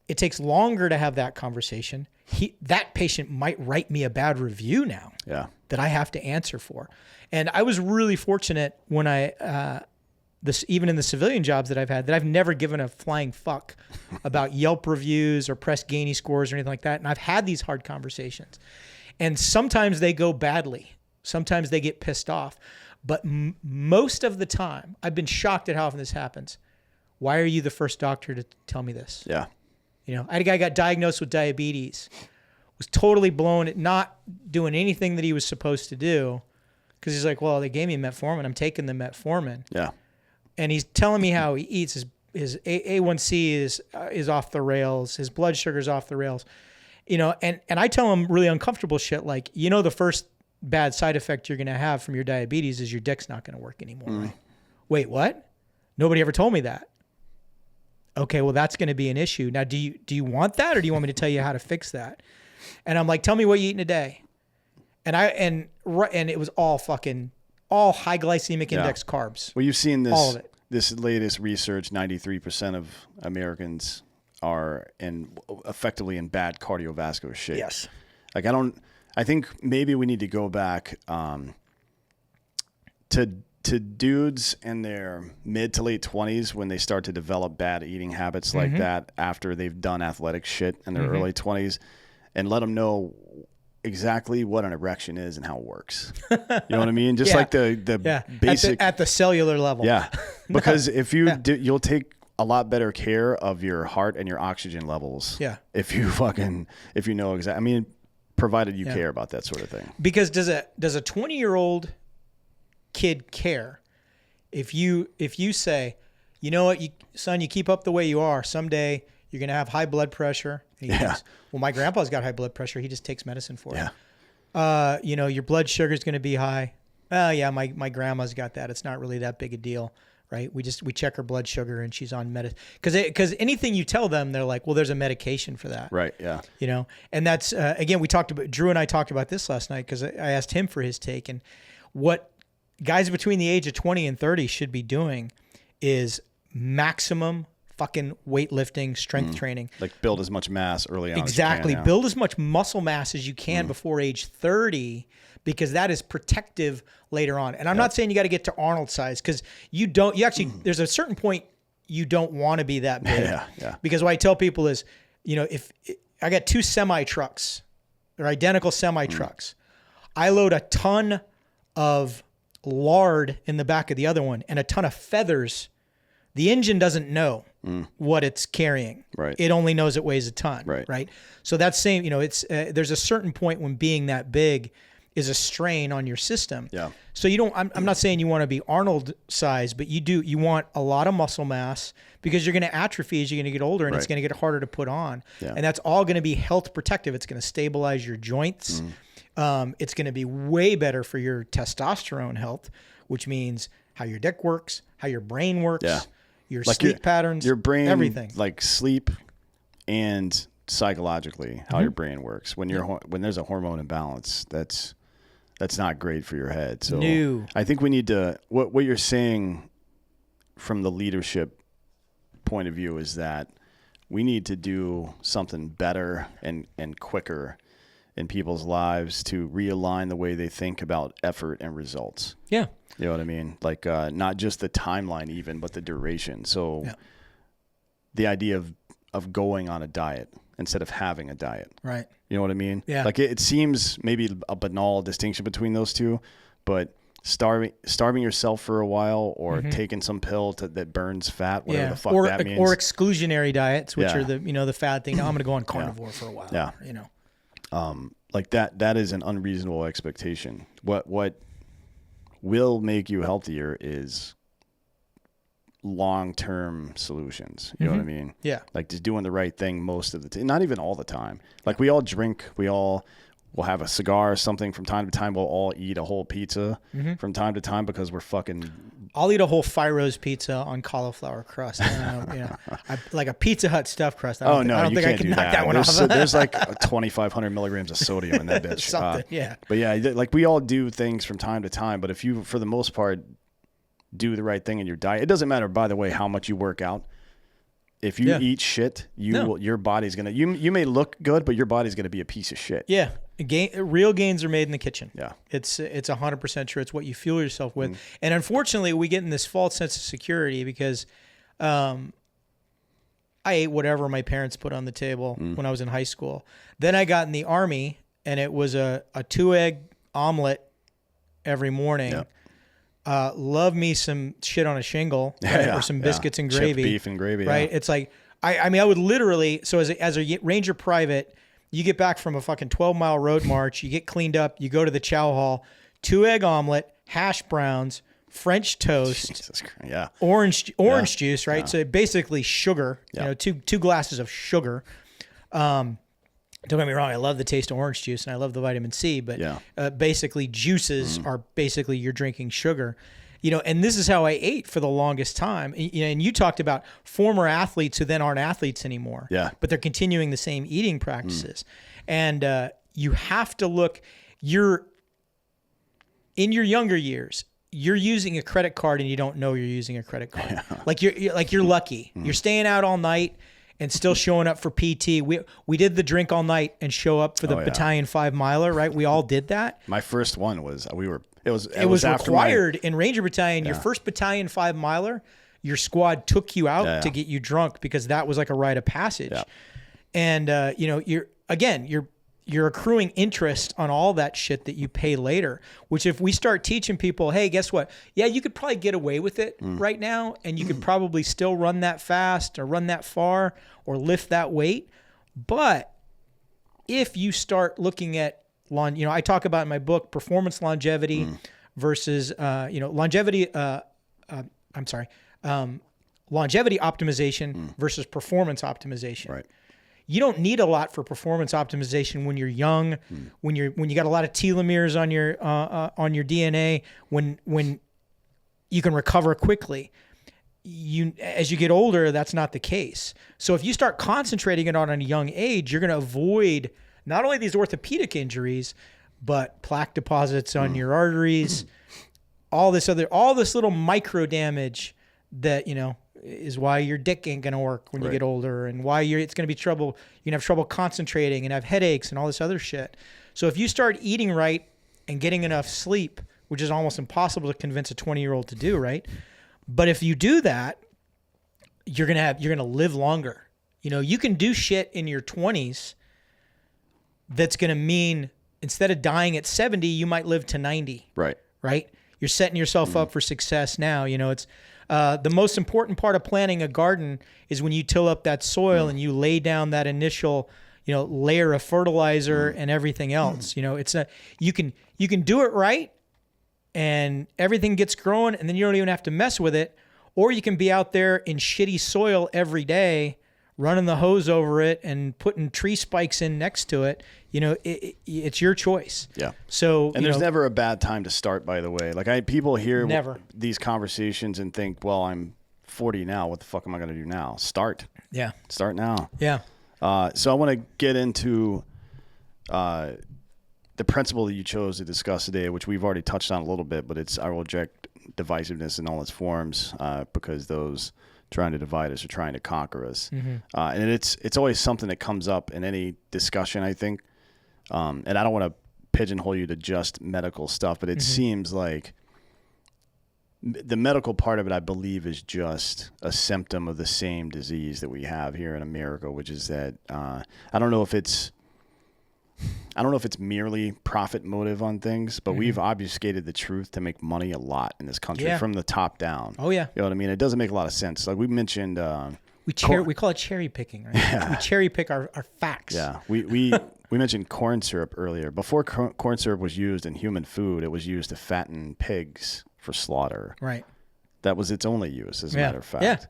S1: It takes longer to have that conversation. That patient might write me a bad review now that I have to answer for. And I was really fortunate when even in the civilian jobs that I've had, that I've never given a flying fuck about Yelp reviews or Press Ganey scores or anything like that. And I've had these hard conversations. And sometimes they go badly. Sometimes they get pissed off. But most of the time, I've been shocked at how often this happens. Why are you the first doctor to tell me this?
S3: Yeah.
S1: I had a guy got diagnosed with diabetes, was totally blown at not doing anything that he was supposed to do. Because he's like, well, they gave me metformin. I'm taking the metformin.
S3: Yeah.
S1: And he's telling me how he eats. His A1C is off the rails. His blood sugar's off the rails. And I tell him really uncomfortable shit like, the first bad side effect you're going to have from your diabetes is your dick's not going to work anymore. Right? Wait, what? Nobody ever told me that. Okay, well, that's going to be an issue. Now, do you want that, or do you want me to tell you how to fix that? And I'm like, tell me what you eat in a day. And it was all high glycemic index carbs.
S3: Well, you've seen this.
S1: All of it.
S3: This latest research, 93% of Americans are effectively in bad cardiovascular shape.
S1: Yes.
S3: Like I think maybe we need to go back to dudes in their mid to late 20s when they start to develop bad eating habits like that after they've done athletic shit in their early 20s, and let them know exactly what an erection is and how it works. You know what I mean? Just like the basic
S1: at the cellular level.
S3: Yeah. Because if you you'll take a lot better care of your heart and your oxygen levels. Yeah. If you know exactly. I mean, provided you care about that sort of thing.
S1: Because does a 20-year-old kid care if you say, you know what, son, you keep up the way you are, someday you're going to have high blood pressure. And he goes, well, my grandpa's got high blood pressure. He just takes medicine for it. Your blood sugar is going to be high. Oh yeah, my grandma's got that. It's not really that big a deal, right? We check her blood sugar and she's on medicine. Because anything you tell them, they're like, well, there's a medication for that.
S3: Right, yeah.
S1: And that's, again, Drew and I talked about this last night because I asked him for his take. And what guys between the age of 20 and 30 should be doing is maximum fucking weightlifting, strength training.
S3: Like build as much mass early on.
S1: Exactly.
S3: As you can,
S1: build as much muscle mass as you can before age 30, because that is protective later on. And I'm not saying you got to get to Arnold size, because there's a certain point you don't want to be that big.
S3: Yeah.
S1: Because what I tell people is, if I got 2 semi trucks, they're identical semi trucks. I load a ton of lard in the back of the other one and a ton of feathers. The engine doesn't know what it's carrying. Right. It only knows it weighs a ton. Right. So that's same, it's there's a certain point when being that big is a strain on your system. Yeah. So I'm not saying you want to be Arnold size, but you want a lot of muscle mass, because you're going to atrophy as you're going to get older, and it's going to get harder to put on. Yeah. And that's all going to be health protective. It's going to stabilize your joints. It's going to be way better for your testosterone health, which means how your dick works, how your brain works, your sleep patterns,
S3: your brain,
S1: everything.
S3: Like sleep and psychologically how your brain works. When when there's a hormone imbalance, that's not great for your head. So I think we need to, what you're saying from the leadership point of view is that we need to do something better and quicker in people's lives to realign the way they think about effort and results.
S1: Yeah.
S3: You know what I mean? Like, not just the timeline even, but the duration. So the idea of going on a diet instead of having a diet.
S1: Right.
S3: You know what I mean?
S1: Yeah.
S3: Like it seems maybe a banal distinction between those two, but starving yourself for a while or taking some pill that burns fat, whatever the fuck that means.
S1: Or exclusionary diets, which are the fad thing. Now I'm going to go on carnivore for a while.
S3: Yeah.
S1: You know.
S3: Like that is an unreasonable expectation. What will make you healthier is long-term solutions. You know what I mean?
S1: Yeah.
S3: Like just doing the right thing most of the time, not even all the time. Like we all drink, we'll have a cigar or something from time to time. We'll all eat a whole pizza from time to time because we're fucking.
S1: I'll eat a whole Firo's pizza on cauliflower crust. Like a Pizza Hut stuffed crust. I don't think I can knock that one off.
S3: There's like 2,500 milligrams of sodium in that bitch.
S1: Something, yeah.
S3: But yeah, like we all do things from time to time. But if you, for the most part, do the right thing in your diet, it doesn't matter, by the way, how much you work out. If you eat shit, your body's gonna. You may look good, but your body's gonna be a piece of shit.
S1: Yeah, real gains are made in the kitchen.
S3: Yeah,
S1: it's 100% true. It's what you fuel yourself with, and unfortunately, we get in this false sense of security because, I ate whatever my parents put on the table when I was in high school. Then I got in the Army, and it was a 2-egg omelet every morning. Yep. Love me some shit on a shingle, right? Or some biscuits and gravy.
S3: Chipped beef and gravy,
S1: right? It's like, I mean, I would literally, so as a Ranger private, you get back from a fucking 12-mile road march, you get cleaned up, you go to the chow hall, 2-egg omelet, hash browns, French toast, orange juice, right? Yeah. So basically sugar, two glasses of sugar. Don't get me wrong, I love the taste of orange juice and I love the vitamin C, but basically juices are basically you're drinking sugar. And this is how I ate for the longest time. And you talked about former athletes who then aren't athletes anymore, but they're continuing the same eating practices. And you have to look, in your younger years, you're using a credit card and you don't know you're using a credit card. Yeah. Like you're lucky. You're staying out all night and still showing up for PT. We did the drink all night and show up for the battalion 5-miler, right? We all did that.
S3: My first one was it was
S1: required in Ranger Battalion. Your first battalion 5-miler, your squad took you out to get you drunk because that was like a rite of passage. Yeah. And you're accruing interest on all that shit that you pay later, which if we start teaching people, hey, guess what? Yeah, you could probably get away with it right now, and you could probably still run that fast or run that far or lift that weight. But if you start looking at, I talk about in my book, performance longevity versus, longevity optimization versus performance optimization.
S3: Right.
S1: You don't need a lot for performance optimization when you're young, when you got a lot of telomeres on your DNA, when you can recover quickly. As you get older, that's not the case. So if you start concentrating it on a young age, you're going to avoid not only these orthopedic injuries, but plaque deposits on your arteries, all this little micro damage that, is why your dick ain't going to work when you get older and why it's going to be trouble. You're going to have trouble concentrating and have headaches and all this other shit. So if you start eating right and getting enough sleep, which is almost impossible to convince a 20-year-old to do, right? But if you do that, you're going to live longer. You can do shit in your 20s that's going to mean instead of dying at 70, you might live to 90.
S3: Right.
S1: Right? You're setting yourself up for success now. It's the most important part of planting a garden is when you till up that soil and you lay down that initial, layer of fertilizer and everything else. It's you can do it right and everything gets growing and then you don't even have to mess with it. Or you can be out there in shitty soil every day, running the hose over it and putting tree spikes in next to it. It's your choice.
S3: Yeah.
S1: So,
S3: and there's never a bad time to start, by the way. Like people hear these conversations and think, well, I'm 40 now. What the fuck am I going to do now? Start.
S1: Yeah.
S3: Start now.
S1: Yeah.
S3: So I want to get into the principle that you chose to discuss today, which we've already touched on a little bit, but it's I will reject divisiveness in all its forms because those trying to divide us are trying to conquer us. And it's always something that comes up in any discussion, I think. And I don't want to pigeonhole you to just medical stuff, but it seems like the medical part of it, I believe, is just a symptom of the same disease that we have here in America, which is that I don't know if it's merely profit motive on things, but we've obfuscated the truth to make money a lot in this country from the top down.
S1: Oh yeah,
S3: you know what I mean? It doesn't make a lot of sense. Like we mentioned,
S1: we call it cherry picking, right? Yeah. We cherry pick our facts.
S3: Yeah, we mentioned corn syrup earlier. Before corn syrup was used in human food, it was used to fatten pigs for slaughter.
S1: Right.
S3: That was its only use, as a matter of fact.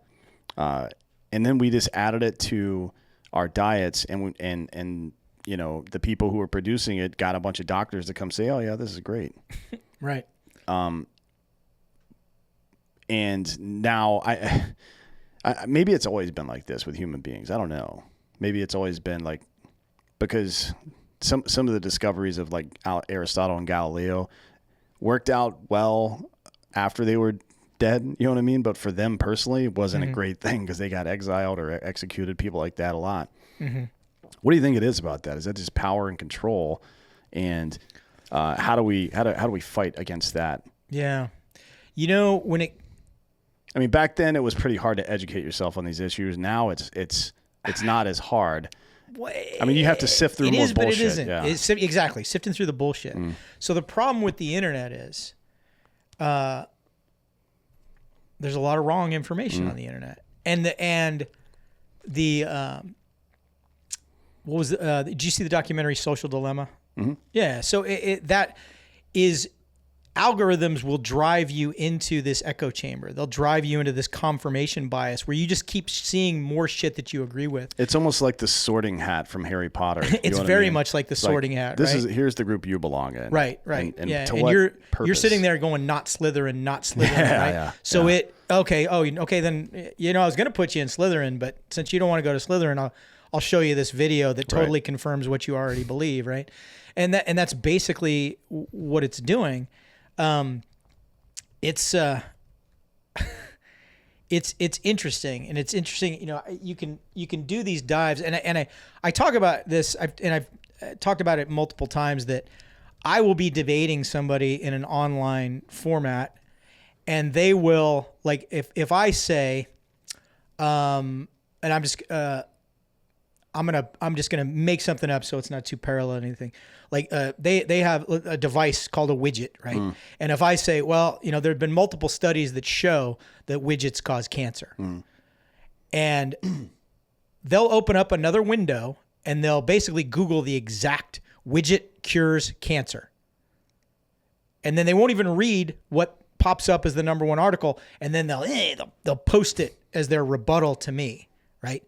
S3: Yeah. And then we just added it to our diets, and you know, the people who were producing it got a bunch of doctors to come say, "Oh yeah, this is great."
S1: Right.
S3: And now I maybe it's always been like this with human beings. I don't know. Maybe it's always been like, because some of the discoveries of like Aristotle and Galileo worked out well after they were dead. You know what I mean? But for them personally, it wasn't a great thing because they got exiled or executed, people like that a lot. What do you think it is about that? Is that just power and control? And how do we fight against that?
S1: Yeah, you know,
S3: I mean, back then it was pretty hard to educate yourself on these issues. Now it's not as hard. I mean, you have to sift through more bullshit.
S1: But it isn't. Yeah. Exactly, sifting through the bullshit. So the problem with the internet is, there's a lot of wrong information on the internet, and the what was did you see the documentary Social Dilemma? Yeah. So that is, algorithms will drive you into this echo chamber. They'll drive you into this confirmation bias where you just keep seeing more shit that you agree with.
S3: It's almost like the sorting hat from Harry Potter.
S1: It's very much like the sorting hat.
S3: Here's the group you belong in.
S1: Right. And you're sitting there going, not Slytherin, right?
S3: Yeah.
S1: So okay. Then, you know, I was going to put you in Slytherin, but since you don't want to go to Slytherin, I'll show you this video that totally confirms what you already believe, right? And that's basically what it's doing. It's interesting, and it's interesting. You know, you can do these dives, and I talk about this. I've talked about it multiple times that I will be debating somebody in an online format, and they will, like, if I say, and I'm just gonna make something up so it's not too parallel or anything. Like they have a device called a widget, right? And if I say, well, you know, there have been multiple studies that show that widgets cause cancer, and they'll open up another window and they'll basically Google the exact widget cures cancer, and then they won't even read what pops up as the number one article, and then they'll post it as their rebuttal to me, right?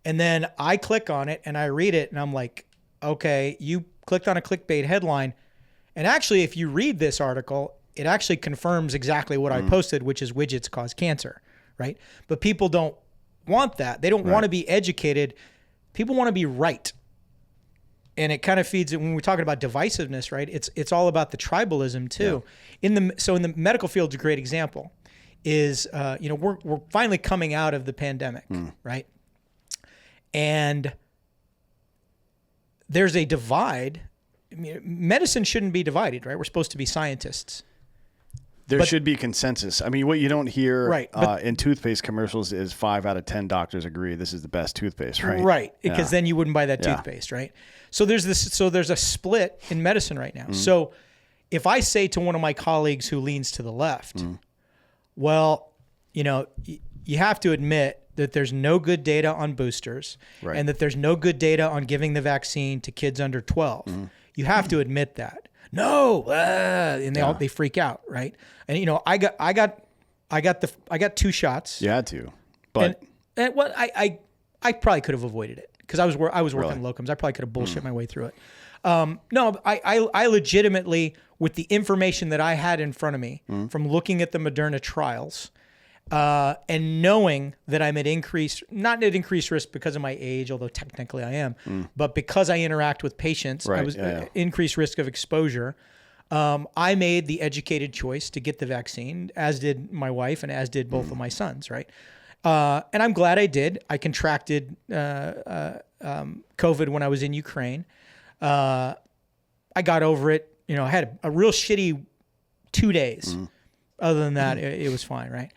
S1: And then I click on it and I read it and I'm like, okay, you clicked on a clickbait headline. And actually, if you read this article, it actually confirms exactly what I posted, which is widgets cause cancer, right? But people don't want that. They don't want to be educated. People want to be right. And it kind of feeds it when we're talking about divisiveness, right? It's all about the tribalism too. Yeah. So in the medical field, a great example is, you know, we're finally coming out of the pandemic, right? And there's a divide. I mean, medicine shouldn't be divided, right? We're supposed to be scientists.
S3: There should be consensus. I mean, what you don't hear in toothpaste commercials is 5 out of 10 doctors agree this is the best toothpaste, right?
S1: Right, because then you wouldn't buy that toothpaste, right? So there's a split in medicine right now. So if I say to one of my colleagues who leans to the left, well, you know, you have to admit that there's no good data on boosters and that there's no good data on giving the vaccine to kids under 12. You have to admit that. No, and they freak out, right? And you know, I got 2 shots.
S3: You had to, but
S1: and what I probably could have avoided it because I was working locums. I probably could have bullshit my way through it. No, I legitimately, with the information that I had in front of me from looking at the Moderna trials, And knowing that I'm at not at increased risk because of my age, although technically I am, but because I interact with patients, I was increased risk of exposure. I made the educated choice to get the vaccine, as did my wife and as did both of my sons, right? And I'm glad I did. I contracted COVID when I was in Ukraine. I got over it. You know, I had a real shitty 2 days. Other than that, it was fine, right?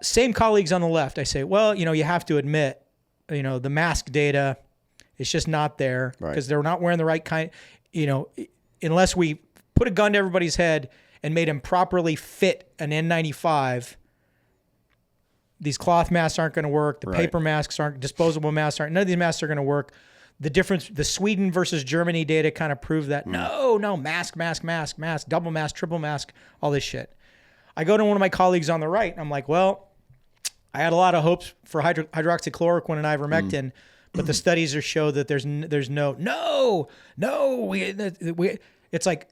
S1: Same colleagues on the left, I say, well, you know, you have to admit, you know, the mask data is just not there because they're not wearing the right kind, you know, unless we put a gun to everybody's head and made them properly fit an N95, these cloth masks aren't going to work. The paper masks aren't, disposable masks aren't, none of these masks are going to work. The difference, the Sweden versus Germany data kind of proved that no, mask, double mask, triple mask, all this shit. I go to one of my colleagues on the right, and I'm like, well, I had a lot of hopes for hydroxychloroquine and ivermectin, but the studies show that there's no. It's like,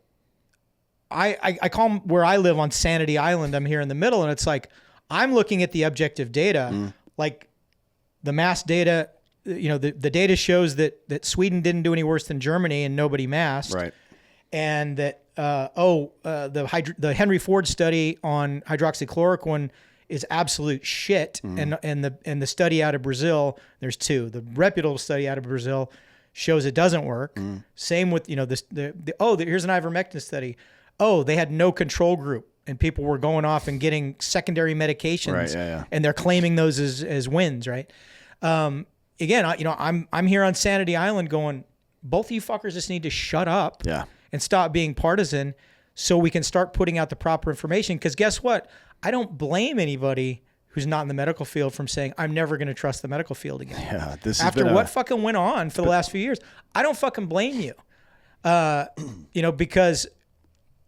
S1: I call them where I live on Sanity Island. I'm here in the middle, and it's like, I'm looking at the objective data, like the mass data, you know, the data shows that Sweden didn't do any worse than Germany and nobody masked. Right. And that, the Henry Ford study on hydroxychloroquine is absolute shit. And the study out of Brazil, there's two. The reputable study out of Brazil shows it doesn't work. Same with, you know, here's an ivermectin study. Oh, they had no control group and people were going off and getting secondary medications and they're claiming those as wins. Right. Again, you know, I'm here on Sanity Island going, both of you fuckers just need to shut up and stop being partisan so we can start putting out the proper information. Because guess what? I don't blame anybody who's not in the medical field from saying, I'm never going to trust the medical field again. Yeah, after what fucking went on for the last few years, I don't fucking blame you. You know, because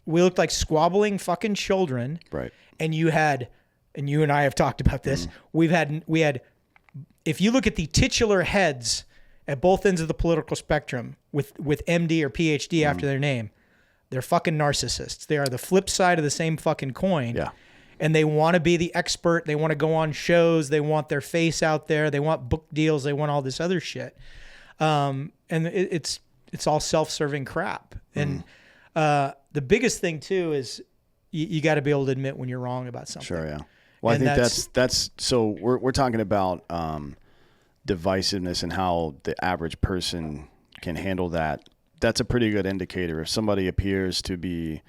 S1: we looked like squabbling fucking children. Right. And you and I have talked about this. We had, if you look at the titular heads at both ends of the political spectrum with MD or PhD after their name, they're fucking narcissists. They are the flip side of the same fucking coin. Yeah. And they want to be the expert. They want to go on shows. They want their face out there. They want book deals. They want all this other shit. And it's all self-serving crap. And the biggest thing too is you got to be able to admit when you're wrong about something.
S3: Sure, yeah. Well, and I think that's so we're talking about divisiveness and how the average person can handle that. That's a pretty good indicator. If somebody appears to be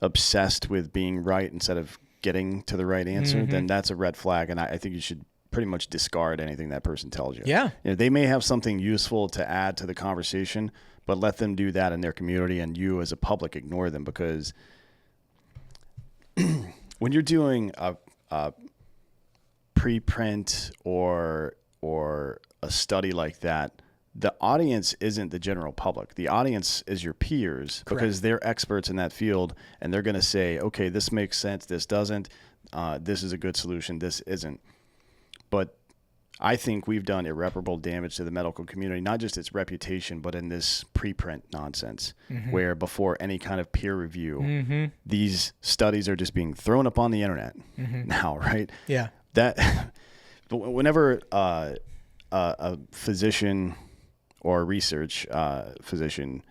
S3: obsessed with being right instead of getting to the right answer, then that's a red flag. And I think you should pretty much discard anything that person tells you. Yeah. You know, they may have something useful to add to the conversation, but let them do that in their community, and you as a public ignore them, because when you're doing a preprint or a study like that, the audience isn't the general public. The audience is your peers. Correct. Because they're experts in that field, and they're going to say, okay, this makes sense, this doesn't, this is a good solution, this isn't. But I think we've done irreparable damage to the medical community, not just its reputation, but in this preprint nonsense, where before any kind of peer review, these studies are just being thrown up on the internet now, right? Yeah. That whenever a physician or a research physician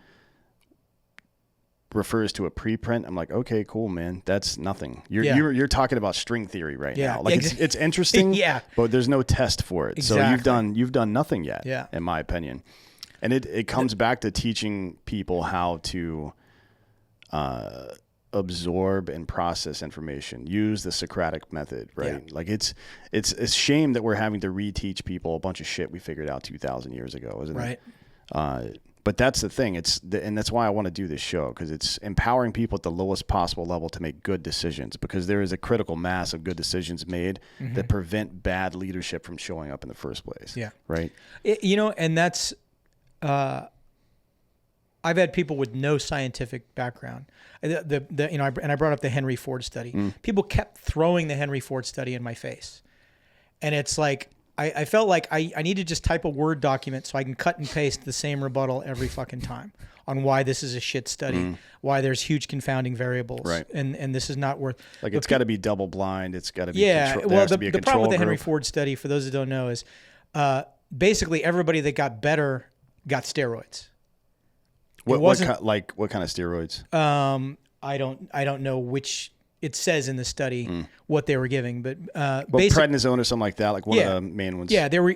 S3: refers to a preprint, I'm like, okay, cool, man. That's nothing. You're talking about string theory right now. Like it's interesting, but there's no test for it. Exactly. So you've done nothing yet, in my opinion. And it comes back to teaching people how to absorb and process information. Use the Socratic method, right? Yeah. Like it's a shame that we're having to reteach people a bunch of shit we figured out 2,000 years ago, isn't it? Right. But that's the thing. And that's why I want to do this show, because it's empowering people at the lowest possible level to make good decisions, because there is a critical mass of good decisions made that prevent bad leadership from showing up in the first place. Yeah. Right.
S1: And that's, I've had people with no scientific background. And I brought up the Henry Ford study. People kept throwing the Henry Ford study in my face. And it's like, I felt like I need to just type a Word document so I can cut and paste the same rebuttal every fucking time on why this is a shit study, why there's huge confounding variables,
S3: right.
S1: and this is not worth.
S3: Like it's got to be double blind. It's got to be
S1: the problem with the Henry Ford study, for those that don't know, is basically everybody that got better got steroids.
S3: What kind of steroids?
S1: I don't know which. It says in the study what they were giving, but
S3: prednisone or something like that, like one of the main ones.
S1: Yeah, they were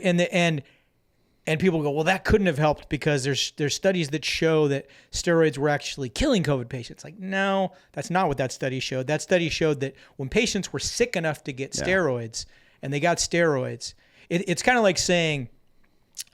S1: and people go, well, that couldn't have helped because there's studies that show that steroids were actually killing COVID patients. Like, no, that's not what that study showed. That study showed that when patients were sick enough to get steroids and they got steroids, it's kind of like saying,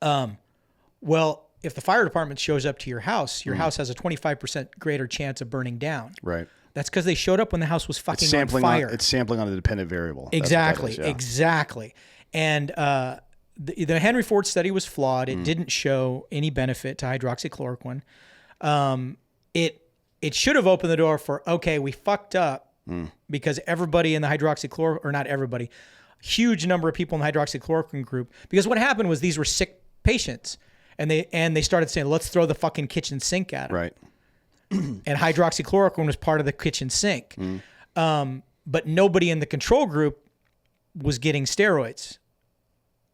S1: well, if the fire department shows up to your house has a 25% greater chance of burning down.
S3: Right.
S1: That's because they showed up when the house was fucking on fire.
S3: It's sampling on a dependent variable.
S1: Exactly, exactly. And the Henry Ford study was flawed. It didn't show any benefit to hydroxychloroquine. It should have opened the door for, okay, we fucked up because everybody in the hydroxychloroquine, or not everybody, huge number of people in the hydroxychloroquine group, because what happened was these were sick patients, and they started saying, let's throw the fucking kitchen sink at them.
S3: Right.
S1: And hydroxychloroquine was part of the kitchen sink. But nobody in the control group was getting steroids.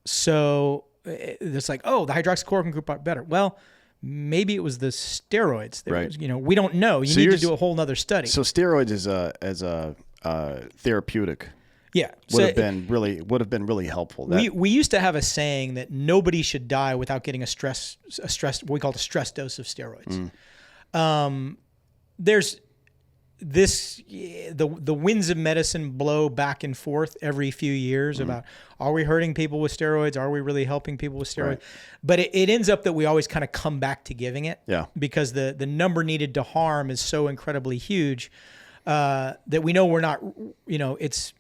S1: So it's like, oh, the hydroxychloroquine group got better. Well, maybe it was the steroids. Right. Was, we don't know. You need to do a whole nother study.
S3: So steroids as a therapeutic.
S1: Yeah.
S3: Would have been really helpful.
S1: We used to have a saying that nobody should die without getting a stress what we called a stress dose of steroids. There's this, the winds of medicine blow back and forth every few years about, are we hurting people with steroids? Are we really helping people with steroids? Right. But it ends up that we always kind of come back to giving it because the number needed to harm is so incredibly huge that we know we're not, it's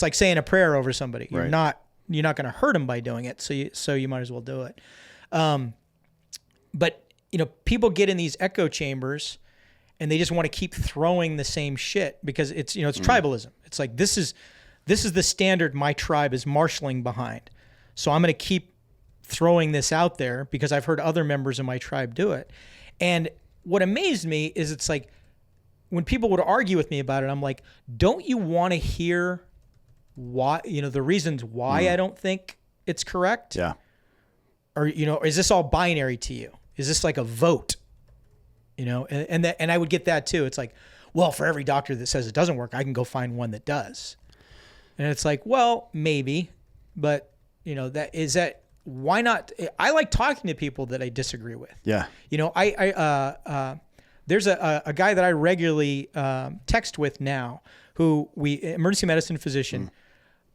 S1: like saying a prayer over somebody. You're not going to hurt them by doing it. So you might as well do it. But people get in these echo chambers and they just want to keep throwing the same shit because it's tribalism. It's like, this is the standard my tribe is marshaling behind. So I'm going to keep throwing this out there because I've heard other members of my tribe do it. And what amazed me is it's like, when people would argue with me about it, I'm like, don't you want to hear why, the reasons why I don't think it's correct?
S3: Yeah.
S1: Or, is this all binary to you? Is this like a vote? And I would get that too. It's like, well, for every doctor that says it doesn't work, I can go find one that does. And it's like, well, maybe, but why not? I like talking to people that I disagree with.
S3: Yeah.
S1: There's a guy that I regularly text with now who emergency medicine physician.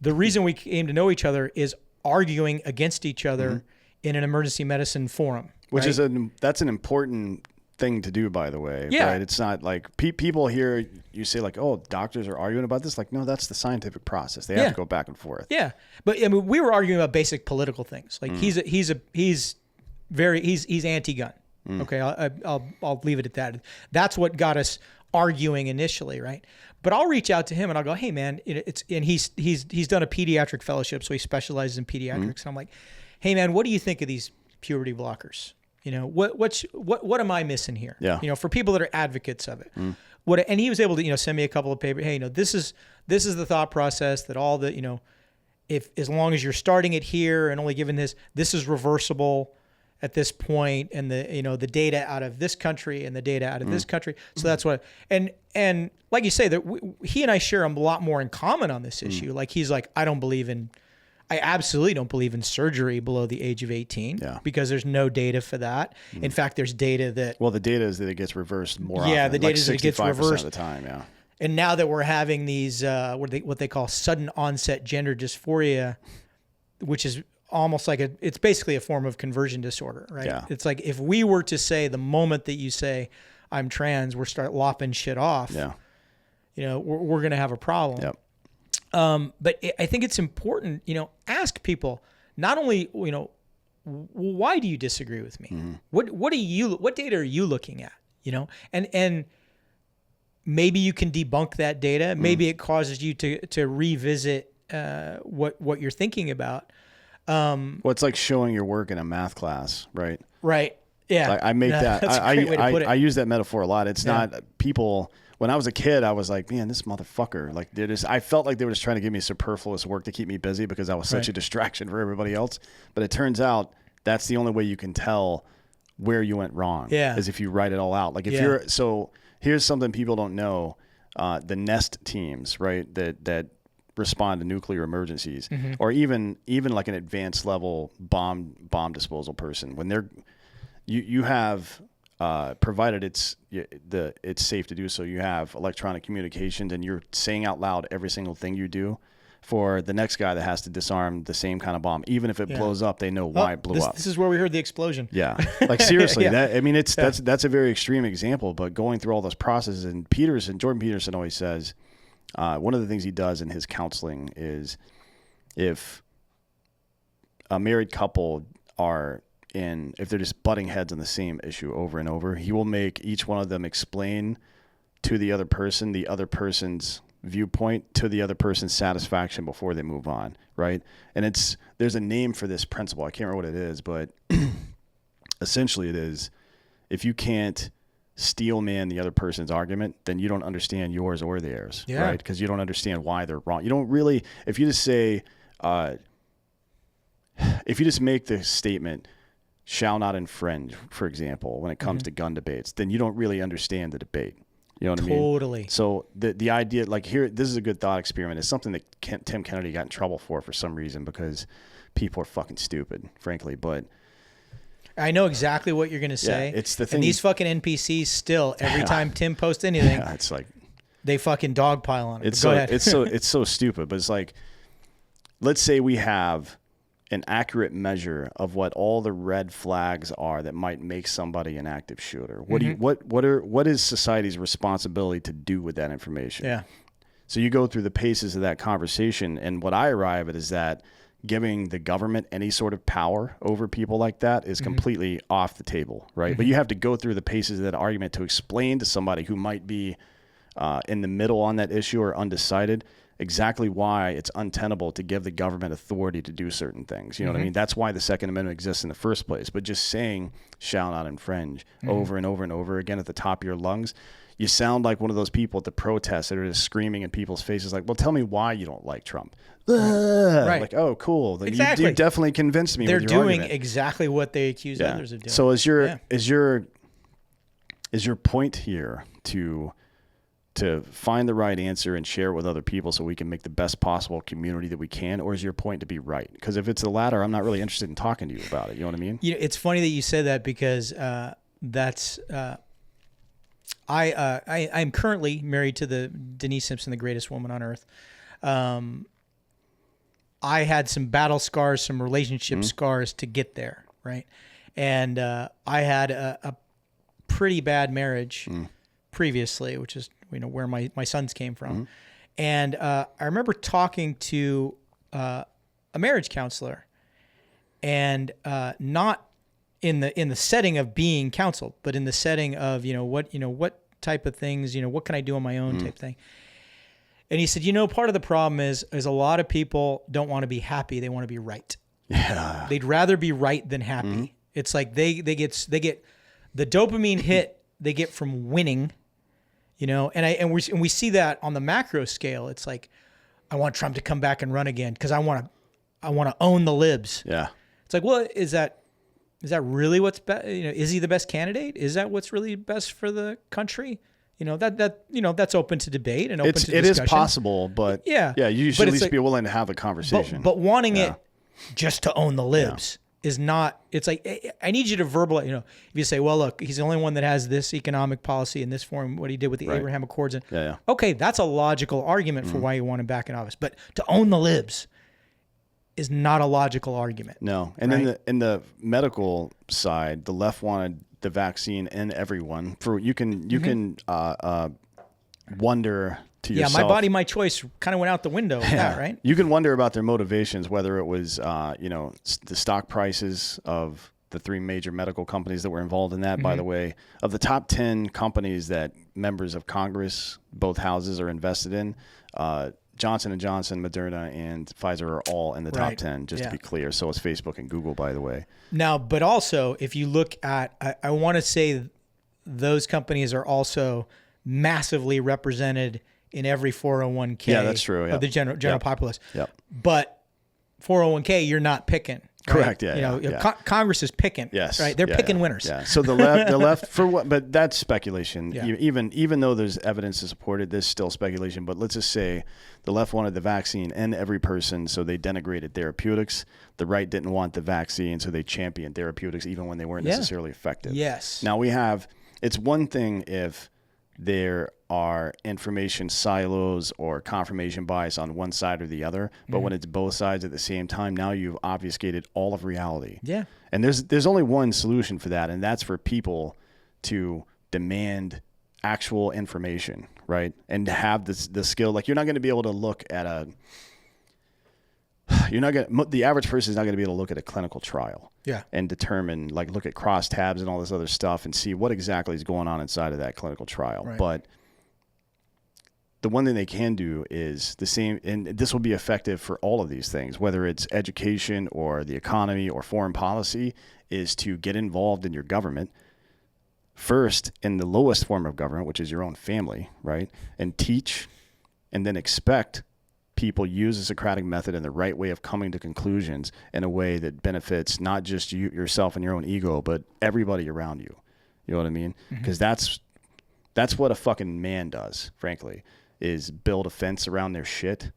S1: The reason we came to know each other is arguing against each other in an emergency medicine forum.
S3: Which is that's an important thing to do, by the way.
S1: Yeah.
S3: Right? It's not like people hear you say like, oh, doctors are arguing about this. Like, no, that's the scientific process. They have to go back and forth.
S1: Yeah. But I mean, we were arguing about basic political things. Like he's anti-gun. Okay. I'll leave it at that. That's what got us arguing initially. Right. But I'll reach out to him and I'll go, hey man, he's done a pediatric fellowship. So he specializes in pediatrics. And I'm like, hey man, what do you think of these puberty blockers? What am I missing here?
S3: Yeah.
S1: For people that are advocates of it. And he was able to, send me a couple of papers. Hey, this is the thought process that all the, if as long as you're starting it here and only given this is reversible at this point, and the data out of this country and the data out of this country. So that's what, and like you say, that he and I share a lot more in common on this issue. Like he's like, I absolutely don't believe in surgery below the age of 18 because there's no data for that. In fact, there's data that...
S3: Well, the data is that it gets reversed more often.
S1: Yeah, the data is that it gets reversed.
S3: Of the time, yeah.
S1: And now that we're having these, what they call sudden onset gender dysphoria, which is almost like it's basically a form of conversion disorder, right?
S3: Yeah.
S1: It's like if we were to say the moment that you say, I'm trans, we're start lopping shit off, we're going to have a problem.
S3: Yep.
S1: But I think it's important, ask people not only, why do you disagree with me? What data are you looking at? And maybe you can debunk that data. Maybe it causes you to revisit what you're thinking about.
S3: Well, it's like showing your work in a math class, right?
S1: Right. Yeah.
S3: Like I make that.
S1: That's a great way to put it.
S3: I use that metaphor a lot. It's not people. When I was a kid, I was like, man, this motherfucker. Like I felt like they were just trying to give me superfluous work to keep me busy because I was such a distraction for everybody else. But it turns out that's the only way you can tell where you went wrong.
S1: Yeah.
S3: Is if you write it all out. Like if so here's something people don't know. The NEST teams, right? That respond to nuclear emergencies, or even like an advanced level bomb disposal person. When you have provided it's safe to do so, you have electronic communications, and you're saying out loud every single thing you do for the next guy that has to disarm the same kind of bomb. Even if it blows up, they know why it blew up.
S1: This is where we heard the explosion.
S3: Yeah, like seriously, that's a very extreme example. But going through all those processes, and Jordan Peterson always says. One of the things he does in his counseling is if a married couple if they're just butting heads on the same issue over and over, he will make each one of them explain to the other person's viewpoint to the other person's satisfaction before they move on, right? And there's a name for this principle. I can't remember what it is, but essentially it is if you can't steel man the other person's argument, then you don't understand yours or theirs, right? Because you don't understand why they're wrong. You don't really, if you just say, if you just make the statement, shall not infringe, for example, when it comes to gun debates, then you don't really understand the debate. You know what I mean?
S1: Totally.
S3: So the idea, like here, this is a good thought experiment. It's something that Tim Kennedy got in trouble for some reason because people are fucking stupid, frankly, but
S1: I know exactly what you're going to say.
S3: Yeah, it's the thing.
S1: And these fucking NPCs still, every time Tim posts anything,
S3: it's like
S1: they fucking dogpile on it.
S3: It's
S1: Go ahead.
S3: it's so stupid. But it's like, let's say we have an accurate measure of what all the red flags are that might make somebody an active shooter. What is society's responsibility to do with that information?
S1: Yeah.
S3: So you go through the paces of that conversation, and what I arrive at is that giving the government any sort of power over people like that is completely off the table, right? But you have to go through the paces of that argument to explain to somebody who might be in the middle on that issue or undecided exactly why it's untenable to give the government authority to do certain things. You know what I mean? That's why the Second Amendment exists in the first place. But just saying shall not infringe over and over and over again at the top of your lungs, you sound like one of those people at the protests that are just screaming in people's faces like, well, tell me why you don't like Trump. Right. Like, oh, cool. Exactly. You definitely convinced me.
S1: They're
S3: with your
S1: doing
S3: argument.
S1: exactly what they accuse others of doing.
S3: So is your point here to find the right answer and share it with other people so we can make the best possible community that we can, or is your point to be right? Because if it's the latter, I'm not really interested in talking to you about it. You know what I mean?
S1: It's funny that you said that because I'm currently married to the Denise Simpson, the greatest woman on earth. I had some battle scars, some relationship scars to get there, right? And I had a pretty bad marriage previously, which is where my sons came from. And I remember talking to a marriage counselor, and not in the setting of being counseled, but in the setting of what type of things, what can I do on my own type thing. And he said, part of the problem is a lot of people don't want to be happy. They want to be right.
S3: Yeah.
S1: They'd rather be right than happy. It's like they get the dopamine hit they get from winning, and we see that on the macro scale. It's like, I want Trump to come back and run again because I want to own the libs.
S3: Yeah.
S1: It's like, well, is that really what's best? Is he the best candidate? Is that what's really best for the country? That's open to debate and open to discussion.
S3: It is possible, but you should at least be willing to have a conversation.
S1: But wanting it just to own the libs is not. It's like, I need you to verbalize. If you say, well, look, he's the only one that has this economic policy in this form, what he did with the Abraham Accords, okay, that's a logical argument for why you want him back in office. But to own the libs is not a logical argument.
S3: No, and then in the medical side, the left wanted the vaccine in everyone. For you can wonder to yourself.
S1: Yeah, my body, my choice kind of went out the window with that, right?
S3: You can wonder about their motivations, whether it was the stock prices of the three major medical companies that were involved in that. By the way, of the top 10 companies that members of Congress, both houses, are invested in, Johnson & Johnson, Moderna, and Pfizer are all in the top 10, just to be clear. So is Facebook and Google, by the way.
S1: Now, but also, if you look at, I want to say those companies are also massively represented in every 401k.
S3: Yeah, that's true.
S1: Of the general populace.
S3: Yep.
S1: But 401k, you're not picking.
S3: Correct.
S1: Right?
S3: Yeah.
S1: Congress is picking.
S3: Yes.
S1: Right. They're picking winners.
S3: Yeah. So the left for what? But that's speculation.
S1: Yeah.
S3: Even though there's evidence to support it, there's still speculation. But let's just say the left wanted the vaccine and every person, so they denigrated therapeutics. The right didn't want the vaccine, so they championed therapeutics even when they weren't necessarily effective.
S1: Yes.
S3: Now it's one thing if there are information silos or confirmation bias on one side or the other, but when it's both sides at the same time, now you've obfuscated all of reality.
S1: Yeah.
S3: And there's only one solution for that, and that's for people to demand actual information, right? And to have the skill. Like, you're not going to be able to look at the average person is not going to be able to look at a clinical trial.
S1: Yeah.
S3: And determine, like, look at crosstabs and all this other stuff and see what exactly is going on inside of that clinical trial.
S1: Right.
S3: But the one thing they can do is the same, and this will be effective for all of these things, whether it's education or the economy or foreign policy, is to get involved in your government first in the lowest form of government, which is your own family, right? And teach and then expect people use the Socratic method and the right way of coming to conclusions in a way that benefits not just you, yourself and your own ego, but everybody around you. You know what I mean? Because that's what a fucking man does, frankly, is build a fence around their shit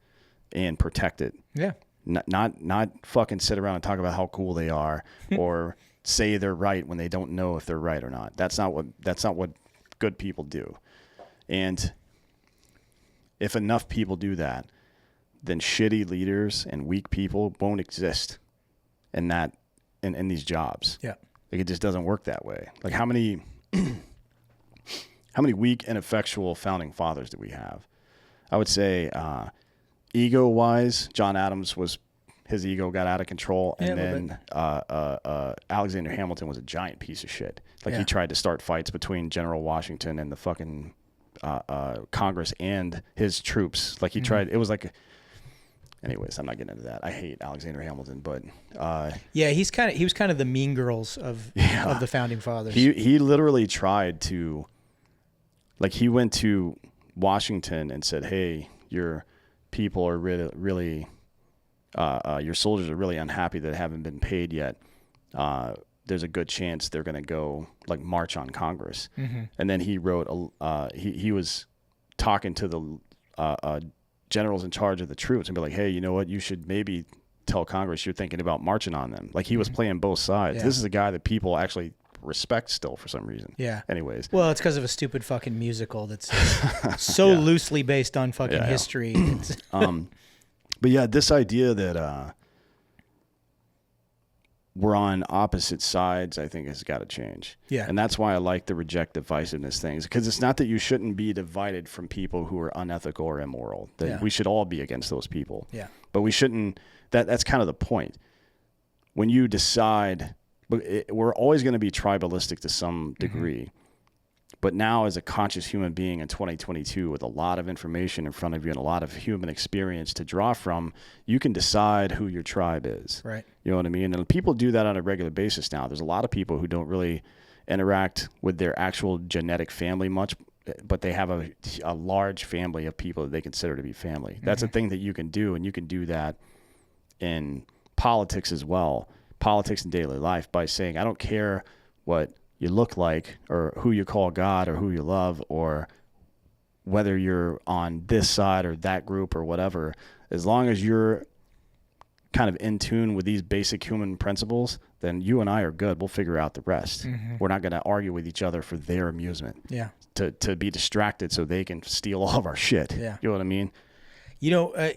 S3: and protect it.
S1: Yeah.
S3: Not fucking sit around and talk about how cool they are or say they're right when they don't know if they're right or not. That's not what good people do. And if enough people do that, then shitty leaders and weak people won't exist in these jobs.
S1: Yeah.
S3: Like, it just doesn't work that way. Like, how many weak, ineffectual founding fathers do we have? I would say, ego-wise, John Adams his ego got out of control, and then Alexander Hamilton was a giant piece of shit. Like, he tried to start fights between General Washington and the fucking Congress and his troops. Like, he tried. It was like. Anyways, I'm not getting into that. I hate Alexander Hamilton, but
S1: he was kind of the mean girls of the founding fathers.
S3: He literally tried to, like, he went to Washington and said, "Hey, your people are really your soldiers are really unhappy that haven't been paid yet. There's a good chance they're going to go, like, march on Congress." And then he wrote he was talking to the generals in charge of the troops and be like, "Hey, you know what? You should maybe tell Congress you're thinking about marching on them." Like, he was playing both sides. Yeah. This is a guy that people actually respect still for some reason.
S1: Yeah.
S3: Anyways.
S1: Well, it's because of a stupid fucking musical that's so loosely based on fucking history.
S3: But yeah, this idea that we're on opposite sides, I think, has got to change.
S1: Yeah.
S3: And that's why I like the reject divisiveness things, because it's not that you shouldn't be divided from people who are unethical or immoral. That we should all be against those people.
S1: Yeah.
S3: But we shouldn't, that's kind of the point. When you decide, we're always going to be tribalistic to some degree. But now, as a conscious human being in 2022 with a lot of information in front of you and a lot of human experience to draw from, you can decide who your tribe is.
S1: Right.
S3: You know what I mean? And people do that on a regular basis now. There's a lot of people who don't really interact with their actual genetic family much, but they have a large family of people that they consider to be family. That's a thing that you can do, and you can do that in politics as well, politics and daily life, by saying, I don't care what you look like or who you call God or who you love or whether you're on this side or that group or whatever, as long as you're kind of in tune with these basic human principles, then you and I are good. We'll figure out the rest. We're not going to argue with each other for their amusement. Yeah. To be distracted so they can steal all of our shit. Yeah. You know what I mean?
S1: You know,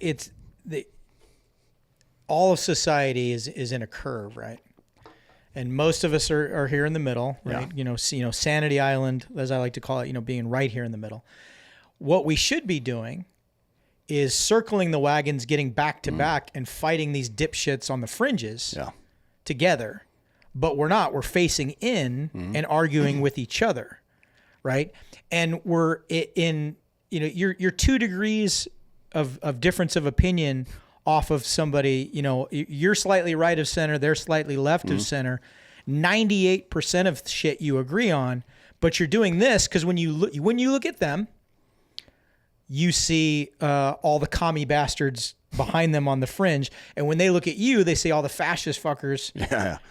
S1: all of society is in a curve, right? And most of us are here in the middle, right? Yeah. You know, Sanity Island, as I like to call it, being right here in the middle. What we should be doing is circling the wagons, getting back to back and fighting these dipshits on the fringes together. But we're not. We're facing in and arguing with each other, right? And we're in, you're 2 degrees of difference of opinion off of somebody, you know, you're slightly right of center, they're slightly left of center. 98% of shit you agree on, but you're doing this because when you look at them, you see all the commie bastards behind them on the fringe, and when they look at you, they see all the fascist fuckers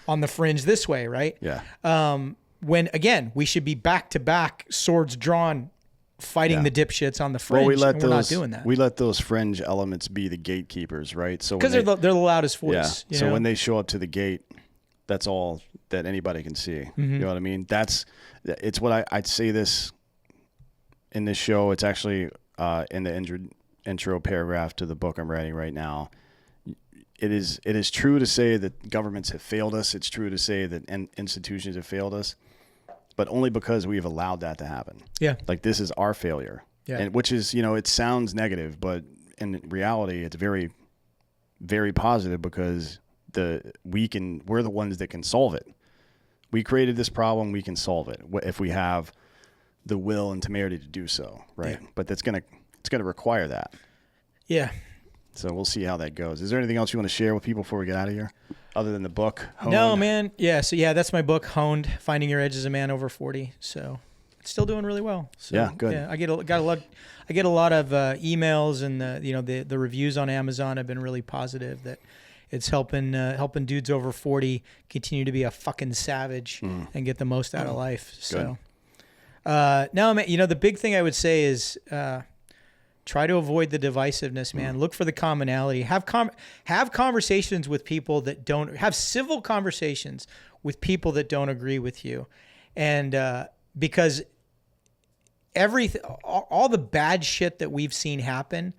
S1: on the fringe this way, right?
S3: Yeah.
S1: When again, we should be back to back, swords drawn, fighting the dipshits on the fringe.
S3: Well,
S1: we're not doing that.
S3: We let those fringe elements be the gatekeepers, right? So
S1: because they're the loudest voice.
S3: Yeah. So when they show up to the gate, that's all that anybody can see. You know what I mean? It's what I'd say this in this show. It's actually in the intro paragraph to the book I'm writing right now. It is true to say that governments have failed us. It's true to say that institutions have failed us, but only because we've allowed that to happen. Yeah. Like this is our failure. Yeah. And which is, you know, it sounds negative, but in reality, it's very, very positive because we're the ones that can solve it. We created this problem. We can solve it if we have the will and temerity to do so. Right. Yeah. But it's going to require that. Yeah. So we'll see how that goes. Is there anything else you want to share with people before we get out of here, other than the book? Honed?
S1: No, man. Yeah. So that's my book, Honed: Finding Your Edge as a Man Over 40. So it's still doing really well. So,
S3: yeah, good.
S1: Yeah, I get a lot of emails, and the reviews on Amazon have been really positive. That it's helping dudes over 40 continue to be a fucking savage and get the most out of life. So, no, man. You know, the big thing I would say is. Try to avoid the divisiveness, man. Look for the commonality. Have conversations with people that don't have civil conversations with people that don't agree with you, and because all the bad shit that we've seen happen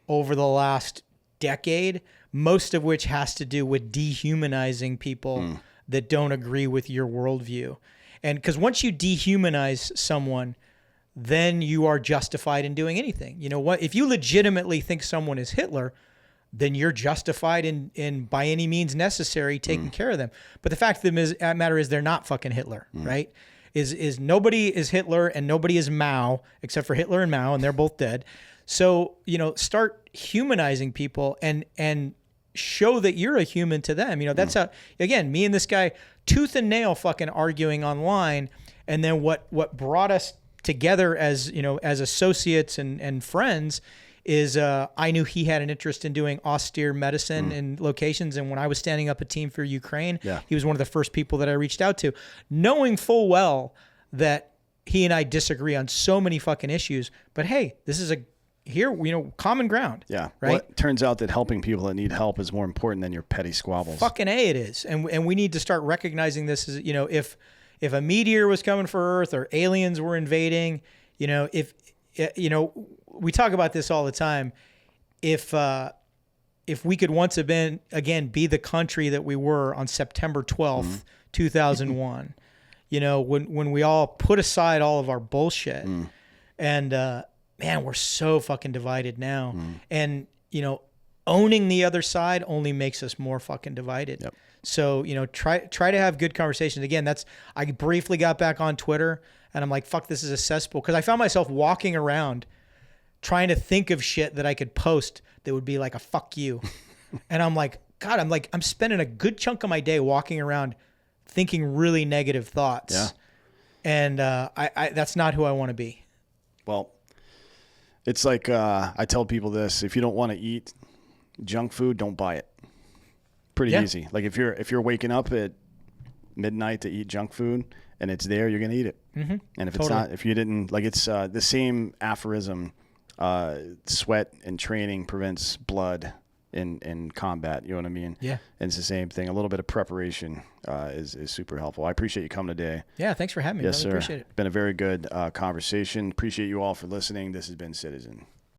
S1: over the last decade, most of which has to do with dehumanizing people that don't agree with your worldview, and because once you dehumanize someone, then you are justified in doing anything. You know what? If you legitimately think someone is Hitler, then you're justified in by any means necessary taking care of them. But the fact of the matter is they're not fucking Hitler, right? Is nobody is Hitler and nobody is Mao except for Hitler and Mao, and they're both dead. So, you know, start humanizing people and show that you're a human to them. You know, that's how, again, me and this guy tooth and nail fucking arguing online, and then what brought us together as, you know, as associates and friends is I knew he had an interest in doing austere medicine in locations. And when I was standing up a team for Ukraine, he was one of the first people that I reached out to, knowing full well that he and I disagree on so many fucking issues. But hey, this is common ground. Yeah. Right. Well,
S3: it turns out that helping people that need help is more important than your petty squabbles.
S1: Fucking A, it is. And we need to start recognizing this as, you know, if a meteor was coming for Earth or aliens were invading, you know, we talk about this all the time. If we could once again be the country that we were on September 12th, 2001, you know, when we all put aside all of our bullshit and, man, we're so fucking divided now. And, you know, owning the other side only makes us more fucking divided. Yep. So, you know, try to have good conversations. Again, I briefly got back on Twitter and I'm like, fuck, this is a cesspool. Because I found myself walking around trying to think of shit that I could post that would be like a fuck you. And I'm like, God, I'm spending a good chunk of my day walking around thinking really negative thoughts. Yeah. And I that's not who I want to be.
S3: Well, it's like I tell people this: if you don't want to eat junk food, don't buy it. Pretty easy. Like if you're waking up at midnight to eat junk food and it's there, you're gonna eat it. And if it's not, if you didn't, like it's the same aphorism: sweat and training prevents blood in combat. You know what I mean? Yeah. And it's the same thing. A little bit of preparation is super helpful. I appreciate you coming today.
S1: Yeah, thanks for having me.
S3: Yes,
S1: really
S3: sir.
S1: Appreciate it.
S3: Been a very good conversation. Appreciate you all for listening. This has been Citizen.